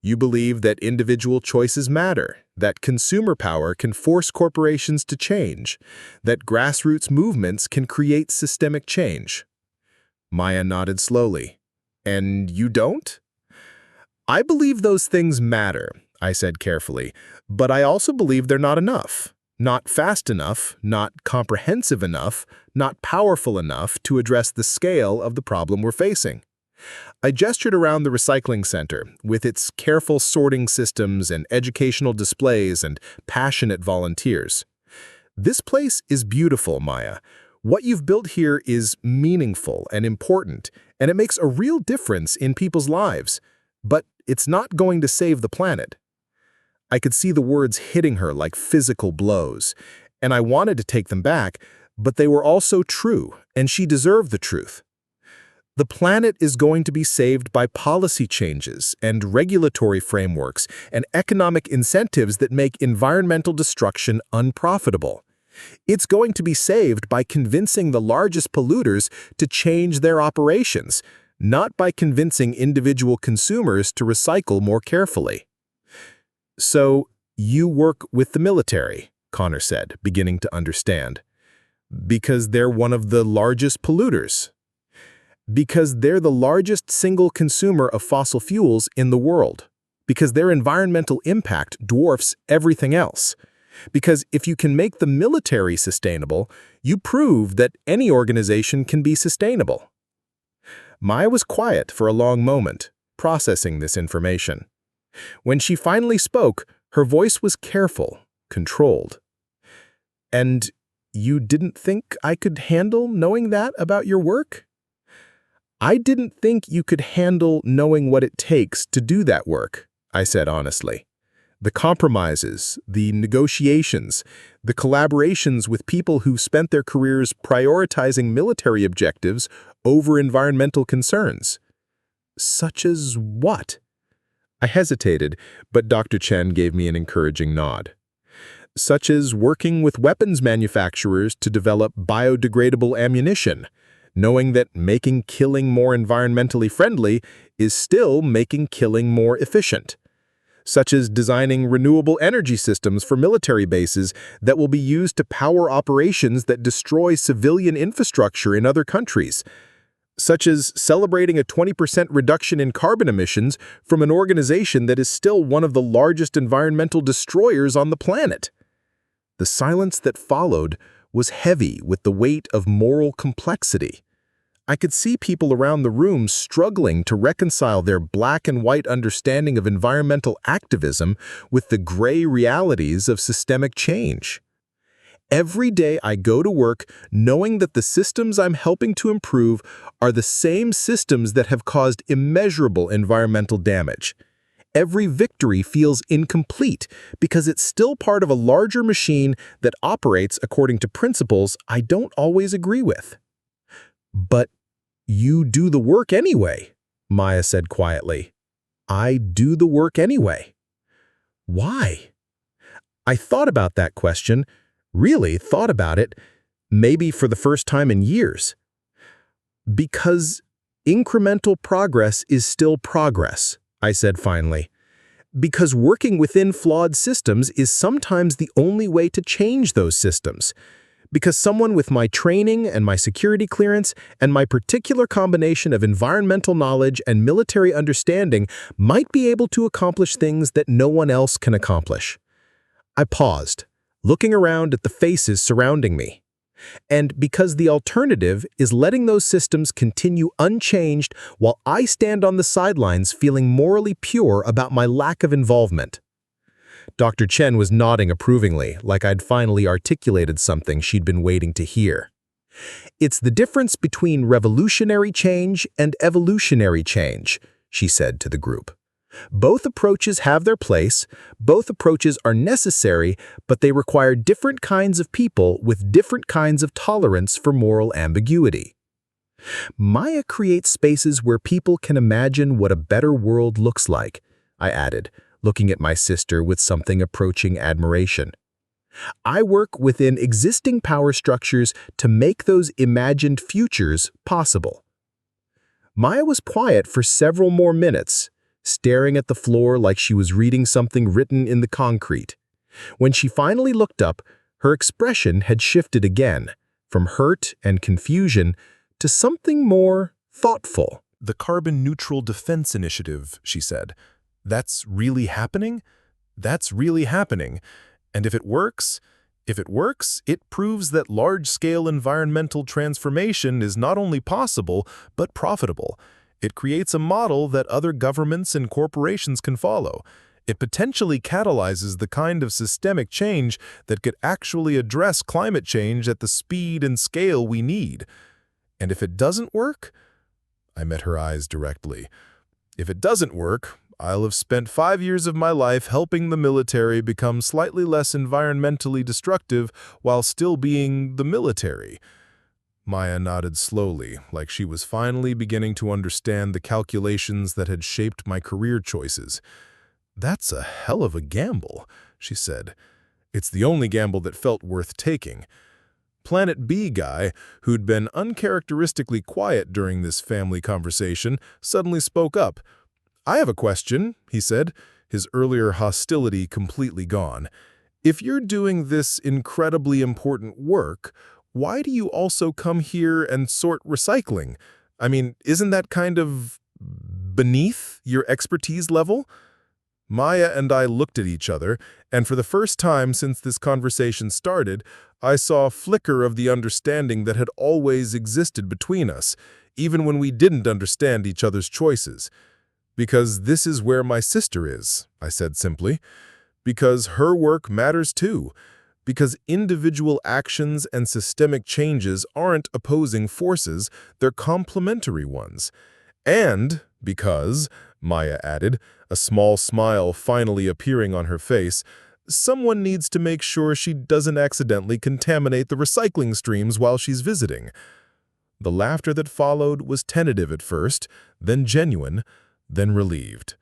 You believe that individual choices matter, that consumer power can force corporations to change, that grassroots movements can create systemic change. Maya nodded slowly. And you don't? I believe those things matter, I said carefully, but I also believe they're not enough. Not fast enough, not comprehensive enough, not powerful enough to address the scale of the problem we're facing. I gestured around the recycling center, with its careful sorting systems and educational displays and passionate volunteers. This place is beautiful, Maya. What you've built here is meaningful and important, and it makes a real difference in people's lives. But it's not going to save the planet. I could see the words hitting her like physical blows, and I wanted to take them back, but they were also true, and she deserved the truth. The planet is going to be saved by policy changes and regulatory frameworks and economic incentives that make environmental destruction unprofitable. It's going to be saved by convincing the largest polluters to change their operations, not by convincing individual consumers to recycle more carefully. So, you work with the military, Connor said, beginning to understand. Because they're one of the largest polluters. Because they're the largest single consumer of fossil fuels in the world. Because their environmental impact dwarfs everything else. Because if you can make the military sustainable, you prove that any organization can be sustainable. Maya was quiet for a long moment, processing this information. When she finally spoke, her voice was careful, controlled. And you didn't think I could handle knowing that about your work? I didn't think you could handle knowing what it takes to do that work, I said honestly. The compromises, the negotiations, the collaborations with people who've spent their careers prioritizing military objectives over environmental concerns. Such as what? I hesitated, but Dr. Chen gave me an encouraging nod. Such as working with weapons manufacturers to develop biodegradable ammunition, knowing that making killing more environmentally friendly is still making killing more efficient. Such as designing renewable energy systems for military bases that will be used to power operations that destroy civilian infrastructure in other countries. Such as celebrating a 20% reduction in carbon emissions from an organization that is still one of the largest environmental destroyers on the planet. The silence that followed was heavy with the weight of moral complexity. I could see people around the room struggling to reconcile their black and white understanding of environmental activism with the gray realities of systemic change. Every day I go to work knowing that the systems I'm helping to improve are the same systems that have caused immeasurable environmental damage. Every victory feels incomplete because it's still part of a larger machine that operates according to principles I don't always agree with. But you do the work anyway, Maya said quietly. I do the work anyway. Why? I thought about that question, really thought about it, maybe for the first time in years. Because incremental progress is still progress, I said finally. Because working within flawed systems is sometimes the only way to change those systems. Because someone with my training and my security clearance and my particular combination of environmental knowledge and military understanding might be able to accomplish things that no one else can accomplish. I paused, looking around at the faces surrounding me. And because the alternative is letting those systems continue unchanged while I stand on the sidelines feeling morally pure about my lack of involvement. Dr. Chen was nodding approvingly, like I'd finally articulated something she'd been waiting to hear. It's the difference between revolutionary change and evolutionary change, she said to the group. Both approaches have their place, both approaches are necessary, but they require different kinds of people with different kinds of tolerance for moral ambiguity. Maya creates spaces where people can imagine what a better world looks like, I added, looking at my sister with something approaching admiration. I work within existing power structures to make those imagined futures possible. Maya was quiet for several more minutes, staring at the floor like she was reading something written in the concrete. When she finally looked up, her expression had shifted again, from hurt and confusion to something more thoughtful. "The Carbon Neutral Defense Initiative," she said. "That's really happening? That's really happening. And if it works, it proves that large-scale environmental transformation is not only possible, but profitable. It creates a model that other governments and corporations can follow. It potentially catalyzes the kind of systemic change that could actually address climate change at the speed and scale we need. And if it doesn't work," I met her eyes directly, "if it doesn't work, I'll have spent 5 years of my life helping the military become slightly less environmentally destructive while still being the military." Maya nodded slowly, like she was finally beginning to understand the calculations that had shaped my career choices. "That's a hell of a gamble," she said. "It's the only gamble that felt worth taking." Planet B guy, who'd been uncharacteristically quiet during this family conversation, suddenly spoke up. "I have a question," he said, his earlier hostility completely gone. "If you're doing this incredibly important work, why do you also come here and sort recycling? I mean, isn't that kind of beneath your expertise level?" Maya and I looked at each other, and for the first time since this conversation started, I saw a flicker of the understanding that had always existed between us, even when we didn't understand each other's choices. "Because this is where my sister is," I said simply. "Because her work matters too. Because individual actions and systemic changes aren't opposing forces, they're complementary ones. And because," Maya added, a small smile finally appearing on her face, "someone needs to make sure she doesn't accidentally contaminate the recycling streams while she's visiting." The laughter that followed was tentative at first, then genuine, then relieved.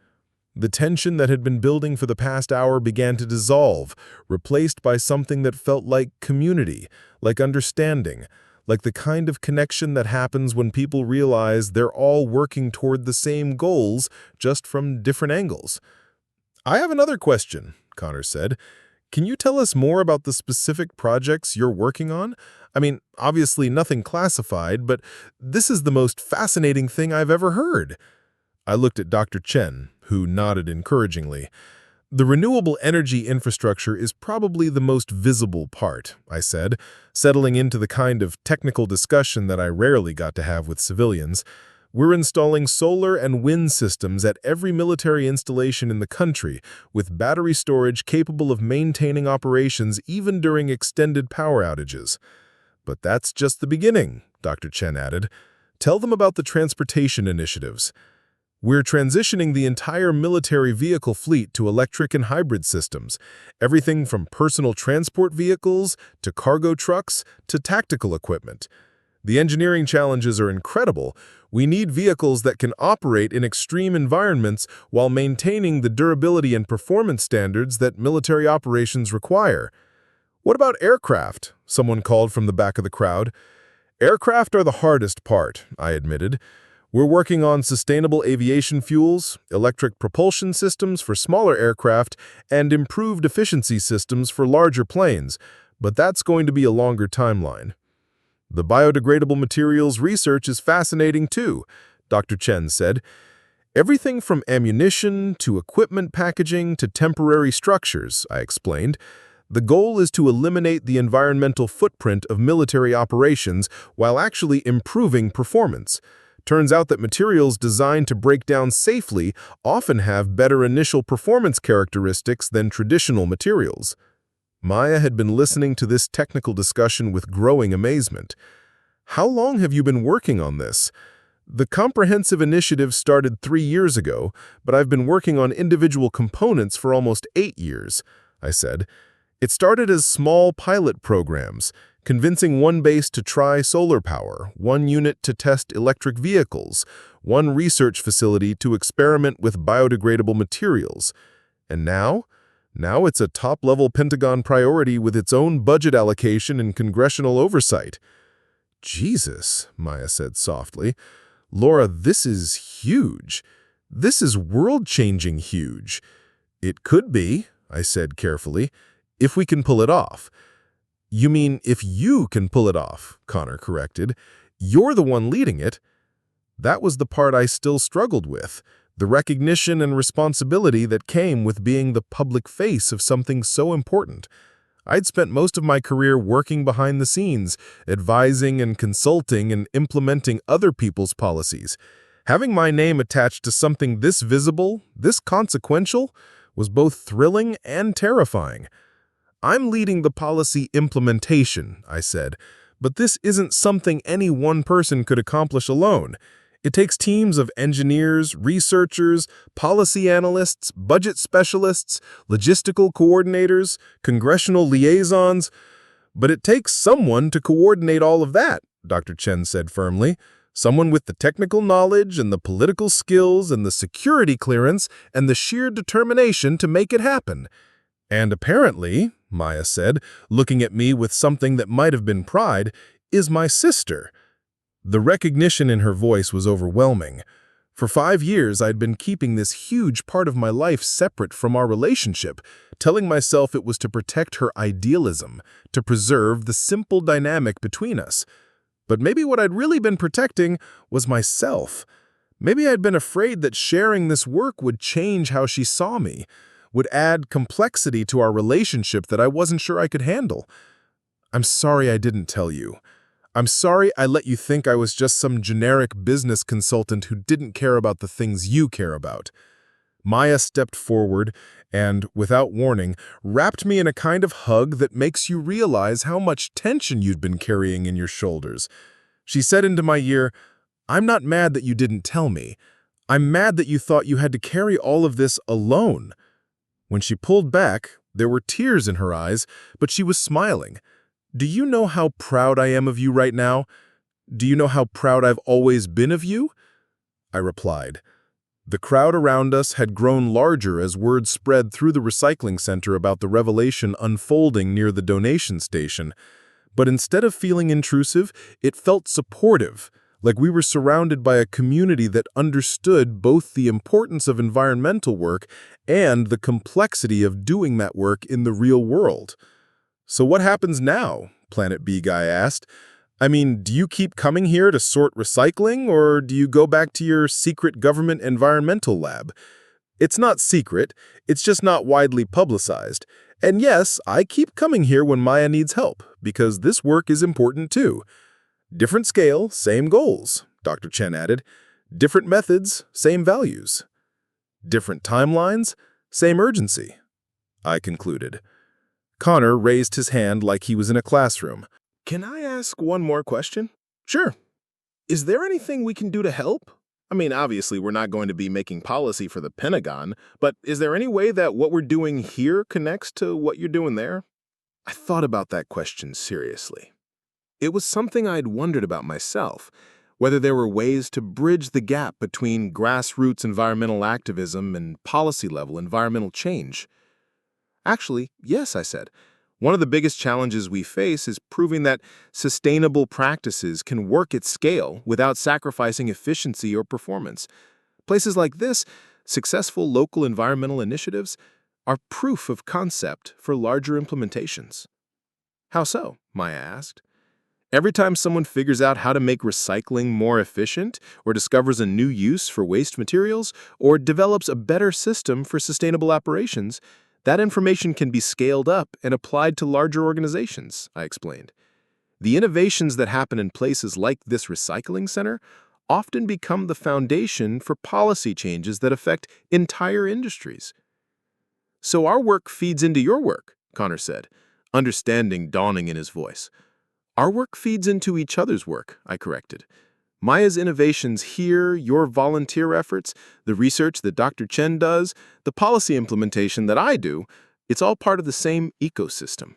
The tension that had been building for the past hour began to dissolve, replaced by something that felt like community, like understanding, like the kind of connection that happens when people realize they're all working toward the same goals, just from different angles. "I have another question," Connor said. "Can you tell us more about the specific projects you're working on? I mean, obviously nothing classified, but this is the most fascinating thing I've ever heard." I looked at Dr. Chen, who nodded encouragingly. "The renewable energy infrastructure is probably the most visible part," I said, settling into the kind of technical discussion that I rarely got to have with civilians. "We're installing solar and wind systems at every military installation in the country, with battery storage capable of maintaining operations even during extended power outages." "But that's just the beginning," Dr. Chen added. "Tell them about the transportation initiatives." "We're transitioning the entire military vehicle fleet to electric and hybrid systems, everything from personal transport vehicles to cargo trucks to tactical equipment. The engineering challenges are incredible. We need vehicles that can operate in extreme environments while maintaining the durability and performance standards that military operations require." "What about aircraft?" someone called from the back of the crowd. "Aircraft are the hardest part," I admitted. "We're working on sustainable aviation fuels, electric propulsion systems for smaller aircraft, and improved efficiency systems for larger planes, but that's going to be a longer timeline." "The biodegradable materials research is fascinating too," Dr. Chen said. "Everything from ammunition to equipment packaging to temporary structures," I explained. "The goal is to eliminate the environmental footprint of military operations while actually improving performance. Turns out that materials designed to break down safely often have better initial performance characteristics than traditional materials." Maya had been listening to this technical discussion with growing amazement. "How long have you been working on this?" "The comprehensive initiative started 3 years ago, but I've been working on individual components for almost 8 years," I said. "It started as small pilot programs, convincing one base to try solar power, one unit to test electric vehicles, one research facility to experiment with biodegradable materials. And now, Now it's a top-level Pentagon priority with its own budget allocation and congressional oversight. Jesus, Maya said softly. Laura, this is huge. This is world-changing huge. It could be, I said carefully, if we can pull it off. You mean if you can pull it off, Connor corrected. You're the one leading it. That was the part I still struggled with, the recognition and responsibility that came with being the public face of something so important. I'd spent most of my career working behind the scenes, advising and consulting and implementing other people's policies. Having my name attached to something this visible, this consequential, was both thrilling and terrifying. I'm leading the policy implementation, I said, but this isn't something any one person could accomplish alone. It takes teams of engineers, researchers, policy analysts, budget specialists, logistical coordinators, congressional liaisons. But it takes someone to coordinate all of that, Dr. Chen said firmly. Someone with the technical knowledge and the political skills and the security clearance and the sheer determination to make it happen. And apparently, Maya said, looking at me with something that might have been pride, is my sister. The recognition in her voice was overwhelming. For 5 years, I'd been keeping this huge part of my life separate from our relationship, telling myself it was to protect her idealism, to preserve the simple dynamic between us. But maybe what I'd really been protecting was myself. Maybe I'd been afraid that sharing this work would change how she saw me, would add complexity to our relationship that I wasn't sure I could handle. I'm sorry I didn't tell you. I'm sorry I let you think I was just some generic business consultant who didn't care about the things you care about. Maya stepped forward and, without warning, wrapped me in a kind of hug that makes you realize how much tension you'd been carrying in your shoulders. She said into my ear, "I'm not mad that you didn't tell me. I'm mad that you thought you had to carry all of this alone." When she pulled back, there were tears in her eyes, but she was smiling. "Do you know how proud I am of you right now? Do you know how proud I've always been of you?" I replied. The crowd around us had grown larger as word spread through the recycling center about the revelation unfolding near the donation station. But instead of feeling intrusive, it felt supportive, like we were surrounded by a community that understood both the importance of environmental work and the complexity of doing that work in the real world. "So what happens now?" Planet B guy asked. "I mean, do you keep coming here to sort recycling, or do you go back to your secret government environmental lab?" "It's not secret, it's just not widely publicized. And yes, I keep coming here when Maya needs help, because this work is important too. Different scale, same goals," Dr. Chen added. "Different methods, same values. Different timelines, same urgency," I concluded. Connor raised his hand like he was in a classroom. "Can I ask one more question?" "Sure. Is there anything we can do to help? I mean, obviously, we're not going to be making policy for the Pentagon, but is there any way that what we're doing here connects to what you're doing there?" I thought about that question seriously. It was something I'd wondered about myself, whether there were ways to bridge the gap between grassroots environmental activism and policy-level environmental change. "Actually, yes," I said. "One of the biggest challenges we face is proving that sustainable practices can work at scale without sacrificing efficiency or performance. Places like this, successful local environmental initiatives, are proof of concept for larger implementations." "How so?" Maya asked. "Every time someone figures out how to make recycling more efficient, or discovers a new use for waste materials, or develops a better system for sustainable operations, that information can be scaled up and applied to larger organizations," I explained. "The innovations that happen in places like this recycling center often become the foundation for policy changes that affect entire industries." "So our work feeds into your work," Connor said, understanding dawning in his voice. "Our work feeds into each other's work," I corrected. "Maya's innovations here, your volunteer efforts, the research that Dr. Chen does, the policy implementation that I do, it's all part of the same ecosystem."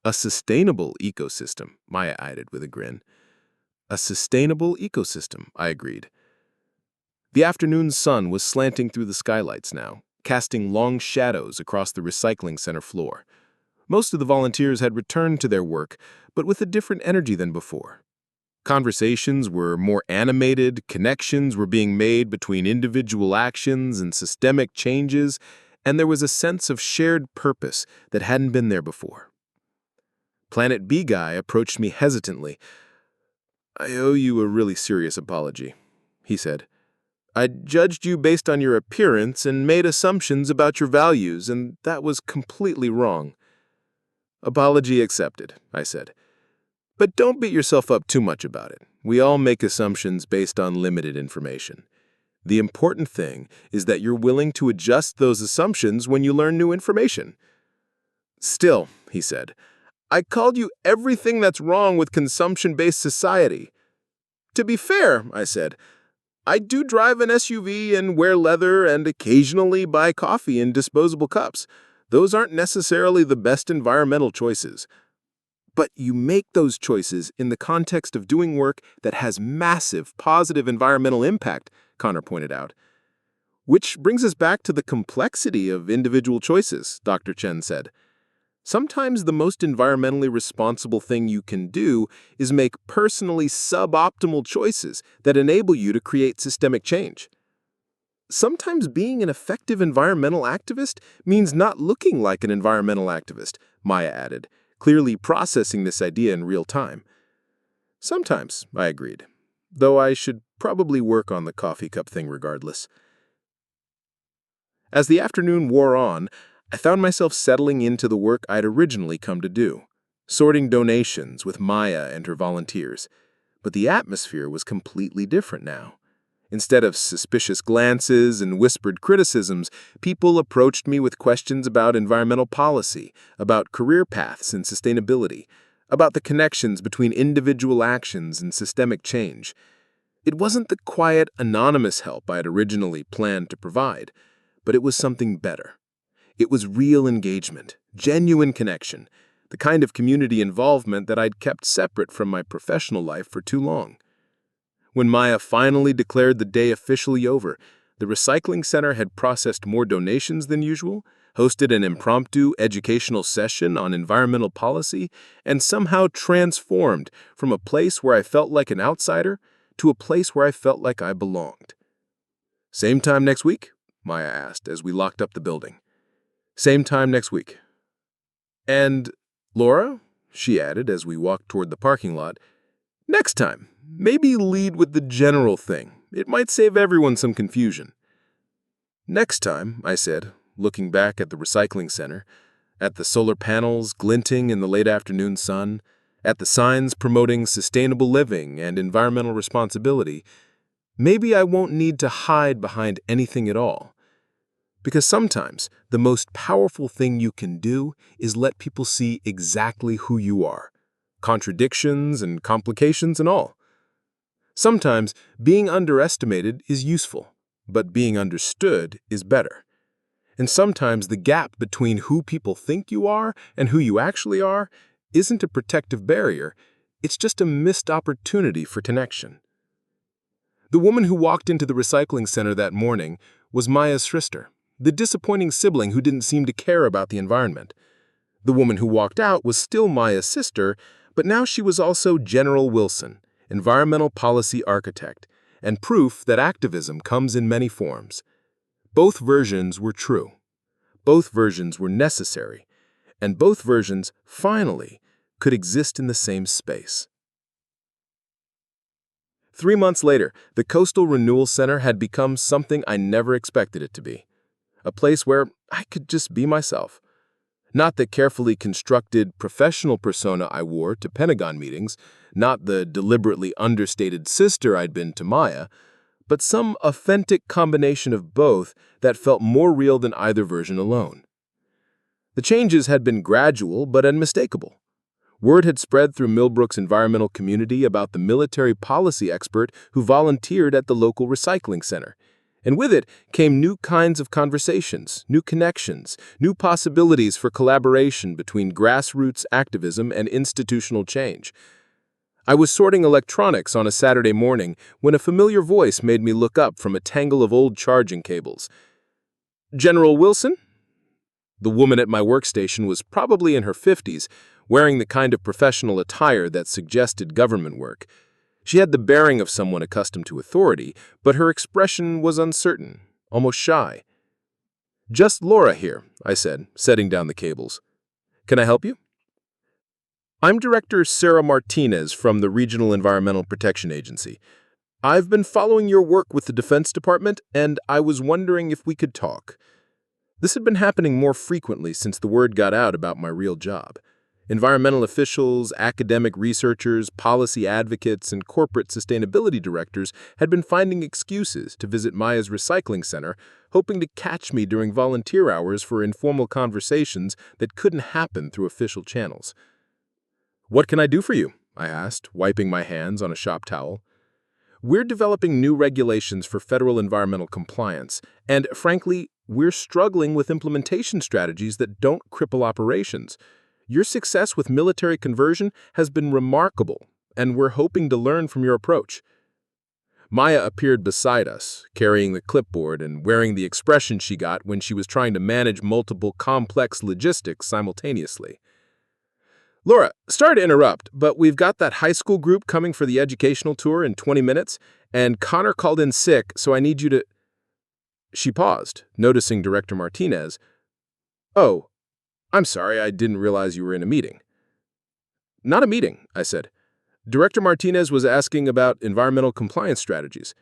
"A sustainable ecosystem," Maya added with a grin. "A sustainable ecosystem," I agreed. The afternoon sun was slanting through the skylights now, casting long shadows across the recycling center floor. Most of the volunteers had returned to their work, but with a different energy than before. Conversations were more animated, connections were being made between individual actions and systemic changes, and there was a sense of shared purpose that hadn't been there before. Planet B guy approached me hesitantly. "I owe you a really serious apology," he said. "I judged you based on your appearance and made assumptions about your values, and that was completely wrong." "Apology accepted," I said. "But don't beat yourself up too much about it. We all make assumptions based on limited information. The important thing is that you're willing to adjust those assumptions when you learn new information." "Still," he said, "I called you everything that's wrong with consumption-based society." "To be fair," I said, "I do drive an SUV and wear leather and occasionally buy coffee in disposable cups. Those aren't necessarily the best environmental choices." "But you make those choices in the context of doing work that has massive positive environmental impact," Connor pointed out. "Which brings us back to the complexity of individual choices," Dr. Chen said. "Sometimes the most environmentally responsible thing you can do is make personally suboptimal choices that enable you to create systemic change. Sometimes being an effective environmental activist means not looking like an environmental activist," Maya added, clearly processing this idea in real time. "Sometimes," I agreed, though I should probably work on the coffee cup thing regardless. As the afternoon wore on, I found myself settling into the work I'd originally come to do, sorting donations with Maya and her volunteers. But the atmosphere was completely different now. Instead of suspicious glances and whispered criticisms, people approached me with questions about environmental policy, about career paths and sustainability, about the connections between individual actions and systemic change. It wasn't the quiet, anonymous help I had originally planned to provide, but it was something better. It was real engagement, genuine connection, the kind of community involvement that I'd kept separate from my professional life for too long. When Maya finally declared the day officially over, the recycling center had processed more donations than usual, hosted an impromptu educational session on environmental policy, and somehow transformed from a place where I felt like an outsider to a place where I felt like I belonged. "Same time next week?" Maya asked as we locked up the building. "Same time next week." "And, Laura," she added as we walked toward the parking lot, "next time, maybe lead with the general thing. It might save everyone some confusion." "Next time," I said, looking back at the recycling center, at the solar panels glinting in the late afternoon sun, at the signs promoting sustainable living and environmental responsibility, maybe I won't need to hide behind anything at all. Because sometimes the most powerful thing you can do is let people see exactly who you are, contradictions and complications and all. Sometimes being underestimated is useful, but being understood is better. And sometimes the gap between who people think you are and who you actually are isn't a protective barrier, it's just a missed opportunity for connection. The woman who walked into the recycling center that morning was Maya's sister, the disappointing sibling who didn't seem to care about the environment. The woman who walked out was still Maya's sister, but now she was also General Wilson, environmental policy architect, and proof that activism comes in many forms. Both versions were true. Both versions were necessary. And both versions, finally, could exist in the same space. 3 months later, the Coastal Renewal Center had become something I never expected it to be. A place where I could just be myself. Not the carefully constructed professional persona I wore to Pentagon meetings, not the deliberately understated sister I'd been to Maya, but some authentic combination of both that felt more real than either version alone. The changes had been gradual but unmistakable. Word had spread through Millbrook's environmental community about the military policy expert who volunteered at the local recycling center. And with it came new kinds of conversations, new connections, new possibilities for collaboration between grassroots activism and institutional change. I was sorting electronics on a Saturday morning when a familiar voice made me look up from a tangle of old charging cables. General Wilson? The woman at my workstation was probably in her 50s, wearing the kind of professional attire that suggested government work. She had the bearing of someone accustomed to authority, but her expression was uncertain, almost shy. "Just Laura here," I said, setting down the cables. "Can I help you?" "I'm Director Sarah Martinez from the Regional Environmental Protection Agency. I've been following your work with the Defense Department, and I was wondering if we could talk." This had been happening more frequently since the word got out about my real job. Environmental officials, academic researchers, policy advocates, and corporate sustainability directors had been finding excuses to visit Maya's recycling center, hoping to catch me during volunteer hours for informal conversations that couldn't happen through official channels. "What can I do for you?" I asked, wiping my hands on a shop towel. "We're developing new regulations for federal environmental compliance, and frankly, we're struggling with implementation strategies that don't cripple operations. Your success with military conversion has been remarkable, and we're hoping to learn from your approach." Maya appeared beside us, carrying the clipboard and wearing the expression she got when she was trying to manage multiple complex logistics simultaneously. "Laura, sorry to interrupt, but we've got that high school group coming for the educational tour in 20 minutes, and Connor called in sick, so I need you to—" She paused, noticing Director Martinez. "Oh, I'm sorry, I didn't realize you were in a meeting." "Not a meeting," I said. "Director Martinez was asking about environmental compliance strategies."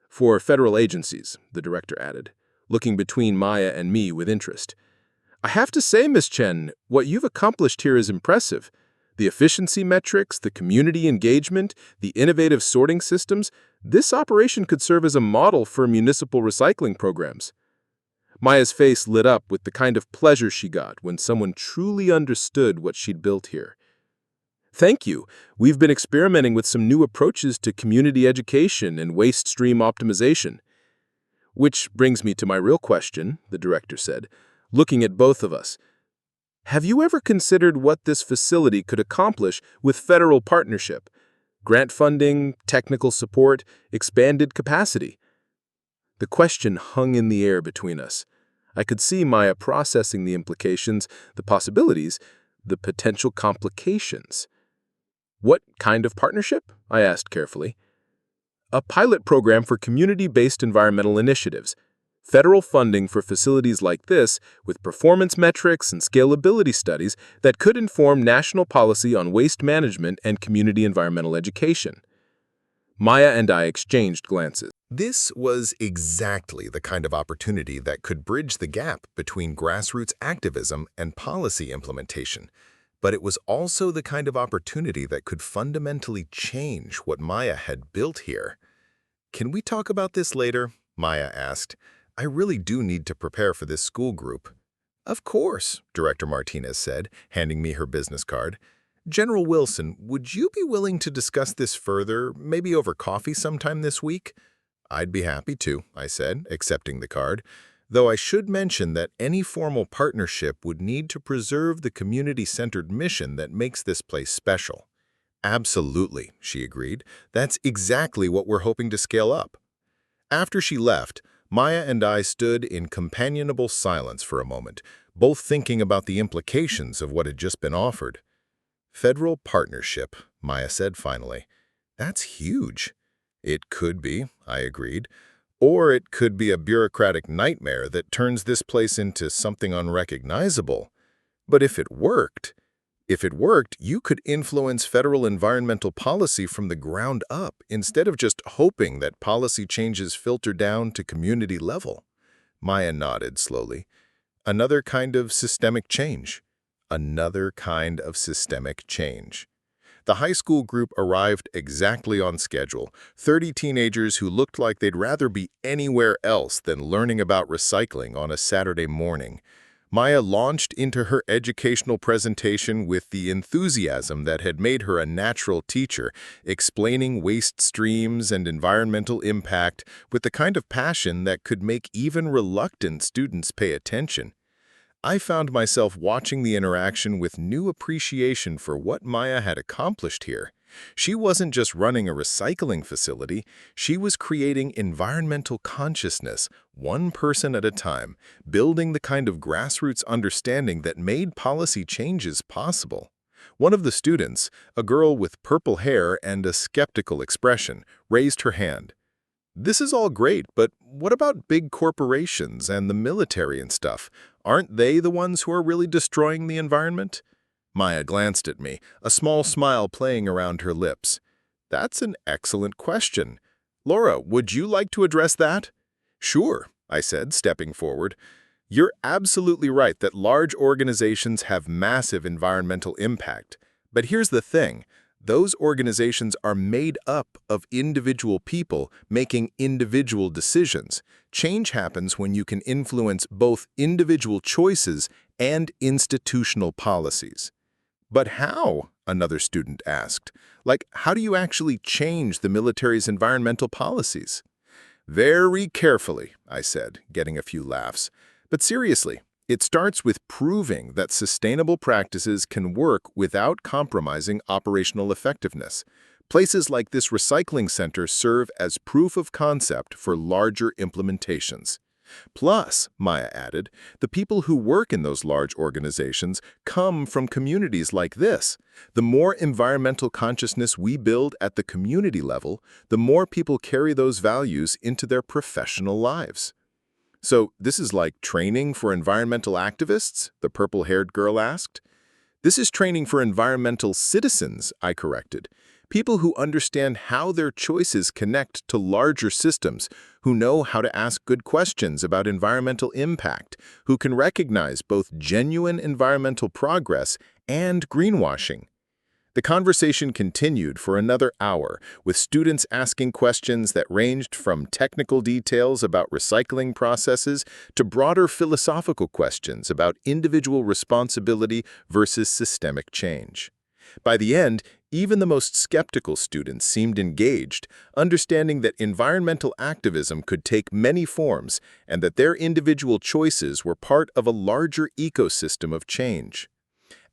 "For federal agencies," the director added, looking between Maya and me with interest. "I have to say, Ms. Chen, what you've accomplished here is impressive. The efficiency metrics, the community engagement, the innovative sorting systems, this operation could serve as a model for municipal recycling programs." Maya's face lit up with the kind of pleasure she got when someone truly understood what she'd built here. "Thank you. We've been experimenting with some new approaches to community education and waste stream optimization." "Which brings me to my real question," the director said, looking at both of us. "Have you ever considered what this facility could accomplish with federal partnership? Grant funding, technical support, expanded capacity?" The question hung in the air between us. I could see Maya processing the implications, the possibilities, the potential complications. "What kind of partnership?" I asked carefully. "A pilot program for community-based environmental initiatives. Federal funding for facilities like this with performance metrics and scalability studies that could inform national policy on waste management and community environmental education." Maya and I exchanged glances. This was exactly the kind of opportunity that could bridge the gap between grassroots activism and policy implementation. But it was also the kind of opportunity that could fundamentally change what Maya had built here. "Can we talk about this later?" Maya asked. "I really do need to prepare for this school group." "Of course," Director Martinez said, handing me her business card. "General Wilson, would you be willing to discuss this further, maybe over coffee sometime this week?" "I'd be happy to," I said, accepting the card, though I should mention that any formal partnership would need to preserve the community-centered mission that makes this place special. "Absolutely," she agreed. "That's exactly what we're hoping to scale up." After she left, Maya and I stood in companionable silence for a moment, both thinking about the implications of what had just been offered. "Federal partnership," Maya said finally. "That's huge." "It could be," I agreed. "Or it could be a bureaucratic nightmare that turns this place into something unrecognizable. But if it worked, you could influence federal environmental policy from the ground up instead of just hoping that policy changes filter down to community level." Maya nodded slowly. "Another kind of systemic change." Another kind of systemic change. The high school group arrived exactly on schedule, 30 teenagers who looked like they'd rather be anywhere else than learning about recycling on a Saturday morning. Maya launched into her educational presentation with the enthusiasm that had made her a natural teacher, explaining waste streams and environmental impact with the kind of passion that could make even reluctant students pay attention. I found myself watching the interaction with new appreciation for what Maya had accomplished here. She wasn't just running a recycling facility, she was creating environmental consciousness, one person at a time, building the kind of grassroots understanding that made policy changes possible. One of the students, a girl with purple hair and a skeptical expression, raised her hand. "This is all great, but what about big corporations and the military and stuff? Aren't they the ones who are really destroying the environment?" Maya glanced at me, a small smile playing around her lips. "That's an excellent question. Laura, would you like to address that?" "Sure," I said, stepping forward. "You're absolutely right that large organizations have massive environmental impact. But here's the thing. Those organizations are made up of individual people making individual decisions. Change happens when you can influence both individual choices and institutional policies." "But how?" another student asked. "Like, how do you actually change the military's environmental policies?" "Very carefully," I said, getting a few laughs. "But seriously, it starts with proving that sustainable practices can work without compromising operational effectiveness. Places like this recycling center serve as proof of concept for larger implementations." Plus, Maya added, the people who work in those large organizations come from communities like this. The more environmental consciousness we build at the community level, the more people carry those values into their professional lives. "So this is like training for environmental activists?" the purple-haired girl asked. "This is training for environmental citizens," I corrected. "People who understand how their choices connect to larger systems, who know how to ask good questions about environmental impact, who can recognize both genuine environmental progress and greenwashing." The conversation continued for another hour, with students asking questions that ranged from technical details about recycling processes to broader philosophical questions about individual responsibility versus systemic change. By the end, even the most skeptical students seemed engaged, understanding that environmental activism could take many forms and that their individual choices were part of a larger ecosystem of change.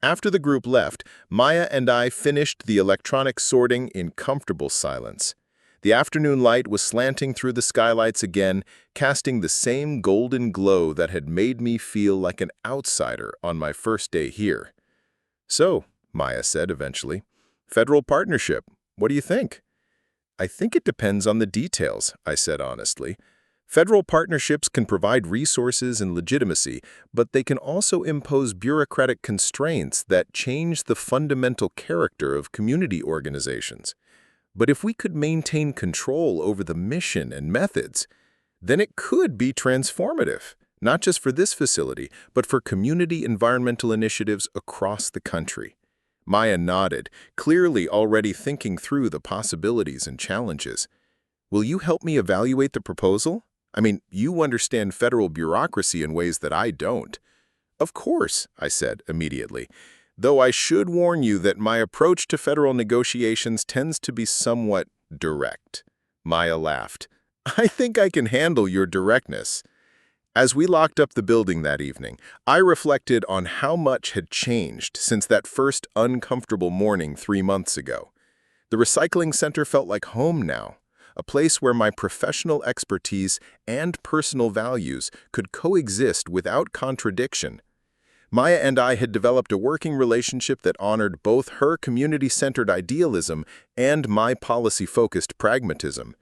After the group left, Maya and I finished the electronic sorting in comfortable silence. The afternoon light was slanting through the skylights again, casting the same golden glow that had made me feel like an outsider on my first day here. "So," Maya said eventually, "federal partnership, what do you think?" "I think it depends on the details," I said honestly. "Federal partnerships can provide resources and legitimacy, but they can also impose bureaucratic constraints that change the fundamental character of community organizations. But if we could maintain control over the mission and methods, then it could be transformative, not just for this facility, but for community environmental initiatives across the country." Maya nodded, clearly already thinking through the possibilities and challenges. "Will you help me evaluate the proposal? I mean, you understand federal bureaucracy in ways that I don't." "Of course," I said immediately, "though I should warn you that my approach to federal negotiations tends to be somewhat direct." Maya laughed. "I think I can handle your directness." As we locked up the building that evening, I reflected on how much had changed since that first uncomfortable morning 3 months ago. The recycling center felt like home now, a place where my professional expertise and personal values could coexist without contradiction. Maya and I had developed a working relationship that honored both her community-centered idealism and my policy-focused pragmatism.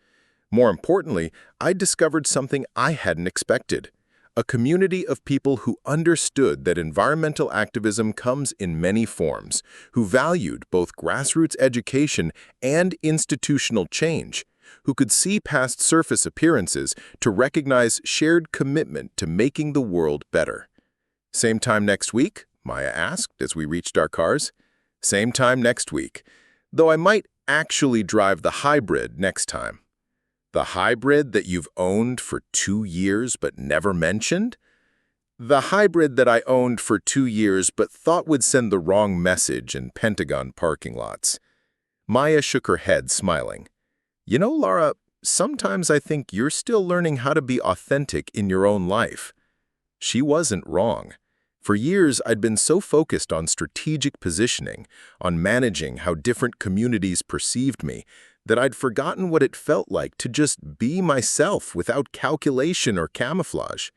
More importantly, I discovered something I hadn't expected: a community of people who understood that environmental activism comes in many forms, who valued both grassroots education and institutional change, who could see past surface appearances to recognize shared commitment to making the world better. "Same time next week?" Maya asked as we reached our cars. "Same time next week, though I might actually drive the hybrid next time." "The hybrid that you've owned for 2 years but never mentioned?" "The hybrid that I owned for 2 years but thought would send the wrong message in Pentagon parking lots." Maya shook her head, smiling. "You know, Laura, sometimes I think you're still learning how to be authentic in your own life." She wasn't wrong. For years, I'd been so focused on strategic positioning, on managing how different communities perceived me, that I'd forgotten what it felt like to just be myself without calculation or camouflage.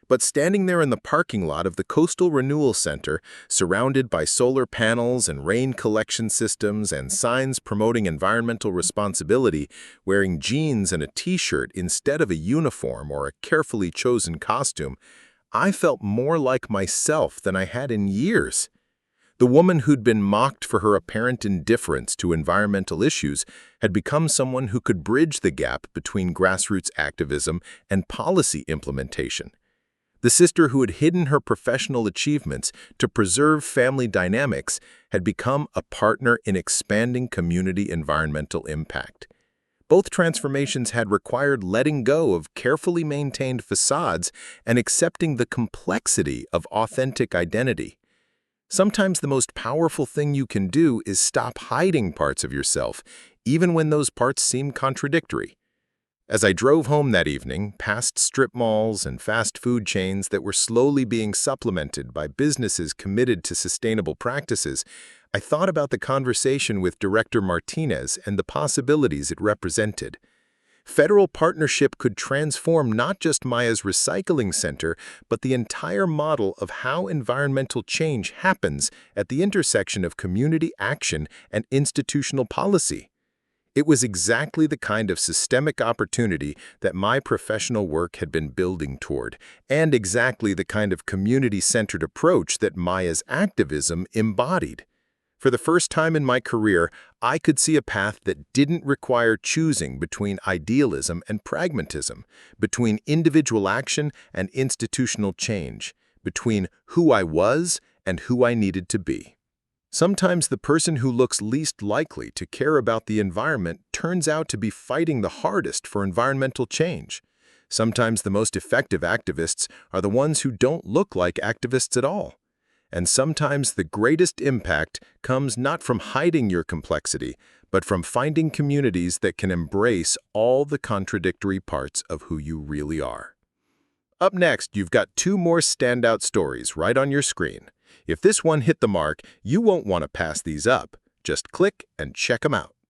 But standing there in the parking lot of the Coastal Renewal Center, surrounded by solar panels and rain collection systems and signs promoting environmental responsibility, wearing jeans and a t-shirt instead of a uniform or a carefully chosen costume, I felt more like myself than I had in years. The woman who'd been mocked for her apparent indifference to environmental issues had become someone who could bridge the gap between grassroots activism and policy implementation. The sister who had hidden her professional achievements to preserve family dynamics had become a partner in expanding community environmental impact. Both transformations had required letting go of carefully maintained facades and accepting the complexity of authentic identity. Sometimes the most powerful thing you can do is stop hiding parts of yourself, even when those parts seem contradictory. As I drove home that evening, past strip malls and fast food chains that were slowly being supplemented by businesses committed to sustainable practices, I thought about the conversation with Director Martinez and the possibilities it represented. Federal partnership could transform not just Maya's recycling center, but the entire model of how environmental change happens at the intersection of community action and institutional policy. It was exactly the kind of systemic opportunity that my professional work had been building toward, and exactly the kind of community-centered approach that Maya's activism embodied. For the first time in my career, I could see a path that didn't require choosing between idealism and pragmatism, between individual action and institutional change, between who I was and who I needed to be. Sometimes the person who looks least likely to care about the environment turns out to be fighting the hardest for environmental change. Sometimes the most effective activists are the ones who don't look like activists at all. And sometimes the greatest impact comes not from hiding your complexity, but from finding communities that can embrace all the contradictory parts of who you really are. Up next, you've got two more standout stories right on your screen. If this one hit the mark, you won't want to pass these up. Just click and check them out.